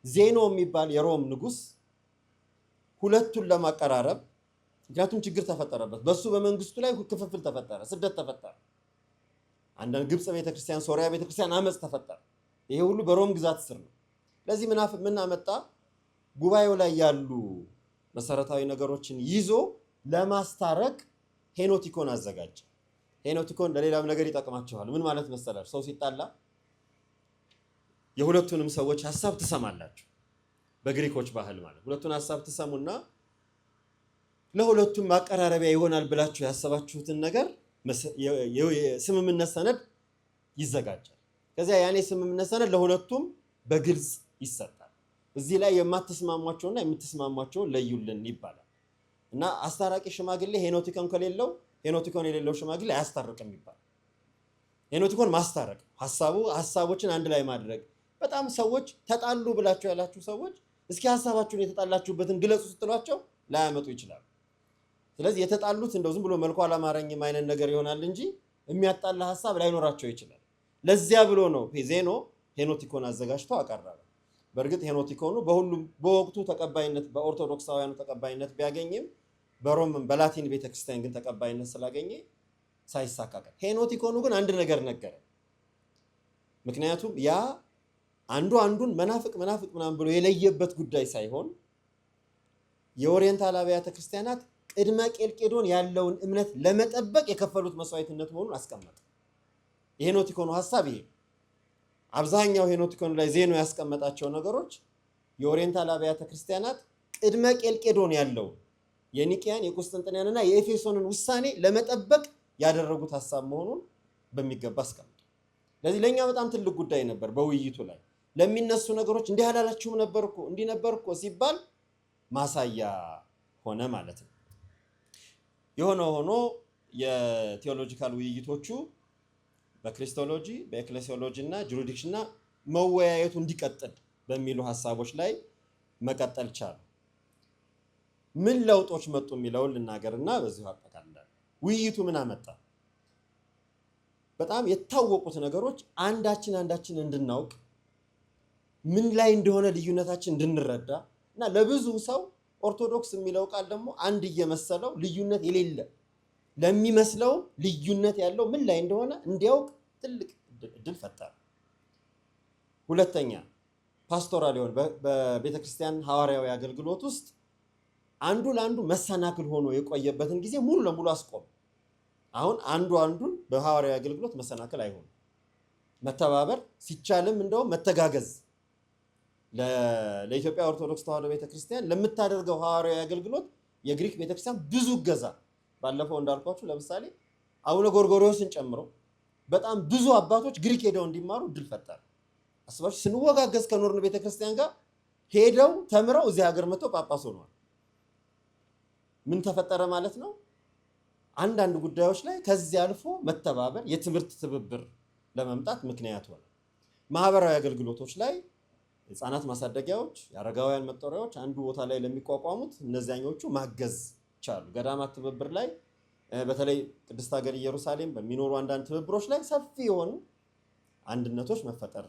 A: ዜኖ የሚባል የሮም ንጉስ ሁለቱን ለማቀራረብ ምክንያቱም ችግር ተፈጠረበት። በሱ በመንግስቱ ላይ ክፍፍል ተፈጠረ፣ ስደት ተፈጠረ። አንዳንድ ግብጽ ቤተክርስቲያን፣ ሶሪያ ቤተክርስቲያን አመጽ ተፈጠረ። ይሄ ሁሉ በሮም ግዛት ስር ነው። ለዚህ ምን አመጣ? ጉባኤው ላይ ያሉ መሰረታዊ ነገሮችን ይዞ ለማስታረቅ ሄኖቲኮን አዘጋጀ። ሄኖቲኮን ለሌላም ነገር ይጠቅማቸዋል። ምን ማለት መሰላችሁ? ሰው ሲጣላ የሁለቱንም ሰዎች ሐሳብ ትሰማላችሁ። በግሪኮች ባህል ማለት ሁለቱን ሐሳብ ትሰሙና ለሁለቱም ማቀራረቢያ ይሆናል ብላችሁ ያሰባችሁትን ነገር የስምምነት ሰነድ ይዘጋጃል። ከዚያ ያኔ ስምምነት ሰነድ ለሁለቱም በግልጽ ይሰጣል። እዚህ ላይ የማትስማሟቸውና የምትስማሟቸውን ለዩልን ይባላል እና አስታራቂ ሽማግሌ ሄኖቲኮን የሌለው ሽማግሌ አያስታርቅም ይባላል። ሄኖቲኮን ማስታረቅ ሐሳቦችን አንድ ላይ ማድረግ። በጣም ሰዎች ተጣሉ ብላችሁ ያላችሁ ሰዎች እስኪ ሐሳባችሁን የተጣላችሁበትን ግለጹ ስትሏቸው ላያመጡ ይችላሉ። ስለዚህ የተጣሉት እንደው ዝም ብሎ መልኩ አላማረኝም አይነት ነገር ይሆናል እንጂ የሚያጣላ ሐሳብ ላይኖራቸው ይችላል። ለዚያ ብሎ ነው ዜኖ ሄኖቲኮን አዘጋጅቶ አቀረበ። በእርግጥ ሄኖቲኮኑ በወቅቱ ተቀባይነት በኦርቶዶክሳውያኑ ተቀባይነት ቢያገኝም በላቲን ቤተክርስቲያን ግን ተቀባይነት ስላገኘ ሳይሳካ ቀረ። ሄኖቲኮኑ ግን አንድ ነገር ነገረ። ምክንያቱም ያ አንዱን መናፍቅ ምናምን ብሎ የለየበት ጉዳይ ሳይሆን የኦሪየንታል አብያተ ክርስቲያናት ቅድመ ቄልቄዶን ያለውን እምነት ለመጠበቅ የከፈሉት መስዋዕትነት መሆኑን አስቀመጠ። የሄኖቲኮኑ ሐሳብ ይሄ። አብዛኛው ሄኖቲኮኑ ላይ ዜኖ ያስቀመጣቸው ነገሮች የኦሪየንታል አብያተ ክርስቲያናት ቅድመ ቄልቄዶን ያለው የኒቅያን የቁስጥንጥንያንና የኤፌሶንን ውሳኔ ለመጠበቅ ያደረጉት ሐሳብ መሆኑን በሚገባ አስቀምጧል። ለዚህ ለኛ በጣም ትልቅ ጉዳይ ነበር። በውይይቱ ላይ ለሚነሱ ነገሮች እንዲህ አላላችሁም ነበር እኮ እንዲህ ነበር እኮ ሲባል ማሳያ ሆነ ማለት ነው። የሆነ ሆኖ የቴዎሎጂካል ውይይቶቹ በክሪስቶሎጂ፣ በኤክሌሲዮሎጂ እና ጁሪዲክሽንና መወያየቱ እንዲቀጥል በሚሉ ሐሳቦች ላይ መቀጠል ቻሉ። ምን ለውጦች መጡ የሚለውን ልናገርና በዚሁ አጠቃልላለሁ። ውይይቱ ምን አመጣ? በጣም የታወቁት ነገሮች አንዳችን እንድናውቅ ምን ላይ እንደሆነ ልዩነታችን እንድንረዳ እና ለብዙ ሰው ኦርቶዶክስ የሚለው ቃል ደግሞ አንድ እየመሰለው ልዩነት የሌለ ለሚመስለው ልዩነት ያለው ምን ላይ እንደሆነ እንዲያውቅ ትልቅ እድል ፈጠረ። ሁለተኛ ፓስቶራል ሊሆን በቤተክርስቲያን ሐዋርያዊ አገልግሎት ውስጥ አንዱ ለአንዱ መሰናክል ሆኖ የቆየበትን ጊዜ ሙሉ ለሙሉ አስቆም። አሁን አንዱን በሐዋርያዊ አገልግሎት መሰናክል አይሆንም። መተባበር ሲቻልም እንደውም መተጋገዝ ለኢትዮጵያ ኦርቶዶክስ ተዋሕዶ ቤተክርስቲያን ለምታደርገው ሐዋርያዊ አገልግሎት የግሪክ ቤተክርስቲያን ብዙ እገዛ ባለፈው እንዳልኳችሁ ለምሳሌ አቡነ ጎርጎርዮስን ጨምሮ በጣም ብዙ አባቶች ግሪክ ሄደው እንዲማሩ እድል ፈጠረ። አስባችሁ ስንወጋገዝ ከኖርን ቤተክርስቲያን ጋር ሄደው ተምረው እዚህ ሀገር መጥተው ጳጳስ ሆነዋል። ምን ተፈጠረ ማለት ነው? አንዳንድ ጉዳዮች ላይ ከዚህ አልፎ መተባበር፣ የትምህርት ትብብር ለመምጣት ምክንያት ሆነ። ማህበራዊ አገልግሎቶች ላይ ህፃናት ማሳደጊያዎች፣ የአረጋውያን መጦሪያዎች አንዱ ቦታ ላይ ለሚቋቋሙት እነዚያኞቹ ማገዝ ቻሉ። ገዳማት ትብብር ላይ በተለይ ቅድስት ሀገር ኢየሩሳሌም በሚኖሩ አንዳንድ ትብብሮች ላይ ሰፊ የሆኑ አንድነቶች መፈጠር፣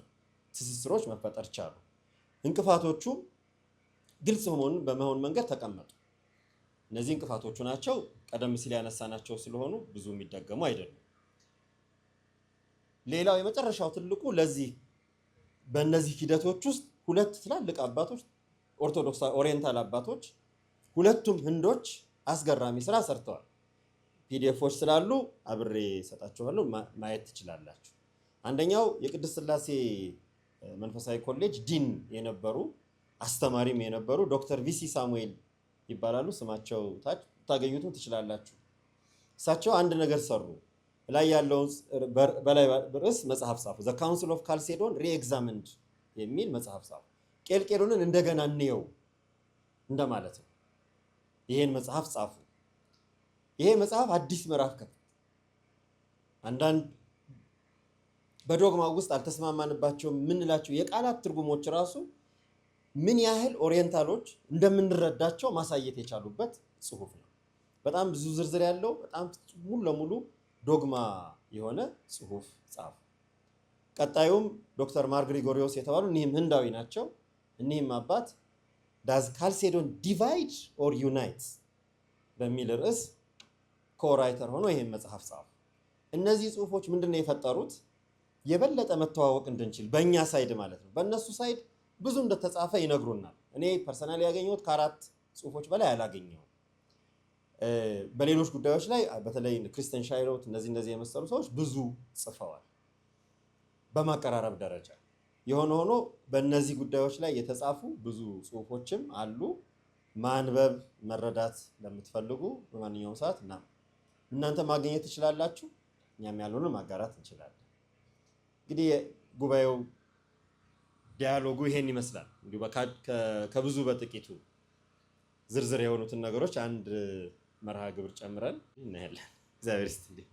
A: ትስስሮች መፈጠር ቻሉ። እንቅፋቶቹ ግልጽ በመሆን መንገድ ተቀመጡ። እነዚህ እንቅፋቶቹ ናቸው። ቀደም ሲል ያነሳናቸው ስለሆኑ ብዙ የሚደገሙ አይደሉም። ሌላው የመጨረሻው ትልቁ በእነዚህ ሂደቶች ውስጥ ሁለት ትላልቅ አባቶች ኦርቶዶክስ ኦሪየንታል አባቶች ሁለቱም ህንዶች አስገራሚ ስራ ሰርተዋል። ፒዲኤፎች ስላሉ አብሬ ሰጣችኋለሁ፣ ማየት ትችላላችሁ። አንደኛው የቅድስት ሥላሴ መንፈሳዊ ኮሌጅ ዲን የነበሩ አስተማሪም የነበሩ ዶክተር ቪሲ ሳሙኤል ይባላሉ። ስማቸው ታች ታገኙትም ትችላላችሁ። እሳቸው አንድ ነገር ሰሩ። ላይ ያለውን በላይ ርዕስ መጽሐፍ ጻፉ። ዘ ካውንስል ኦፍ ካልሴዶን ሪኤግዛምንድ የሚል መጽሐፍ ጻፉ። ቄልቄዶንን እንደገና እንየው እንደማለት ነው። ይሄን መጽሐፍ ጻፉ። ይሄ መጽሐፍ አዲስ ምዕራፍ ከፈተ። አንዳንድ በዶግማ ውስጥ አልተስማማንባቸው የምንላቸው የቃላት ትርጉሞች ራሱ ምን ያህል ኦሪየንታሎች እንደምንረዳቸው ማሳየት የቻሉበት ጽሁፍ ነው። በጣም ብዙ ዝርዝር ያለው በጣም ሙሉ ለሙሉ ዶግማ የሆነ ጽሁፍ ጻፉ። ቀጣዩም ዶክተር ማር ግሪጎሪዮስ የተባሉ እኒህም ህንዳዊ ናቸው። እኒህም አባት ዳዝ ካልሴዶን ዲቫይድ ኦር ዩናይት በሚል ርዕስ ኮራይተር ሆኖ ይሄን መጽሐፍ ጻፉ። እነዚህ ጽሁፎች ምንድነው የፈጠሩት? የበለጠ መተዋወቅ እንድንችል በእኛ ሳይድ ማለት ነው። በእነሱ ሳይድ ብዙ እንደተጻፈ ይነግሩናል። እኔ ፐርሰናሊ ያገኘሁት ከ4 ጽሁፎች በላይ አላገኘሁም። በሌሎች ጉዳዮች ላይ በተለይ ክሪስተን ሻይሮት እነዚህ የመሰሉ ሰዎች ብዙ ጽፈዋል በማቀራረብ ደረጃ። የሆነ ሆኖ በእነዚህ ጉዳዮች ላይ የተጻፉ ብዙ ጽሁፎችም አሉ። ማንበብ መረዳት ለምትፈልጉ በማንኛውም ሰዓት እናንተ ማግኘት ትችላላችሁ። እኛም ያሉንን ማጋራት እንችላለን። እንግዲህ ጉባኤው ዲያሎጉ ይሄን ይመስላል። እንዲሁ ከብዙ በጥቂቱ ዝርዝር የሆኑትን ነገሮች አንድ መርሃ ግብር ጨምረን እናያለን። እግዚአብሔር ይስጥልኝ።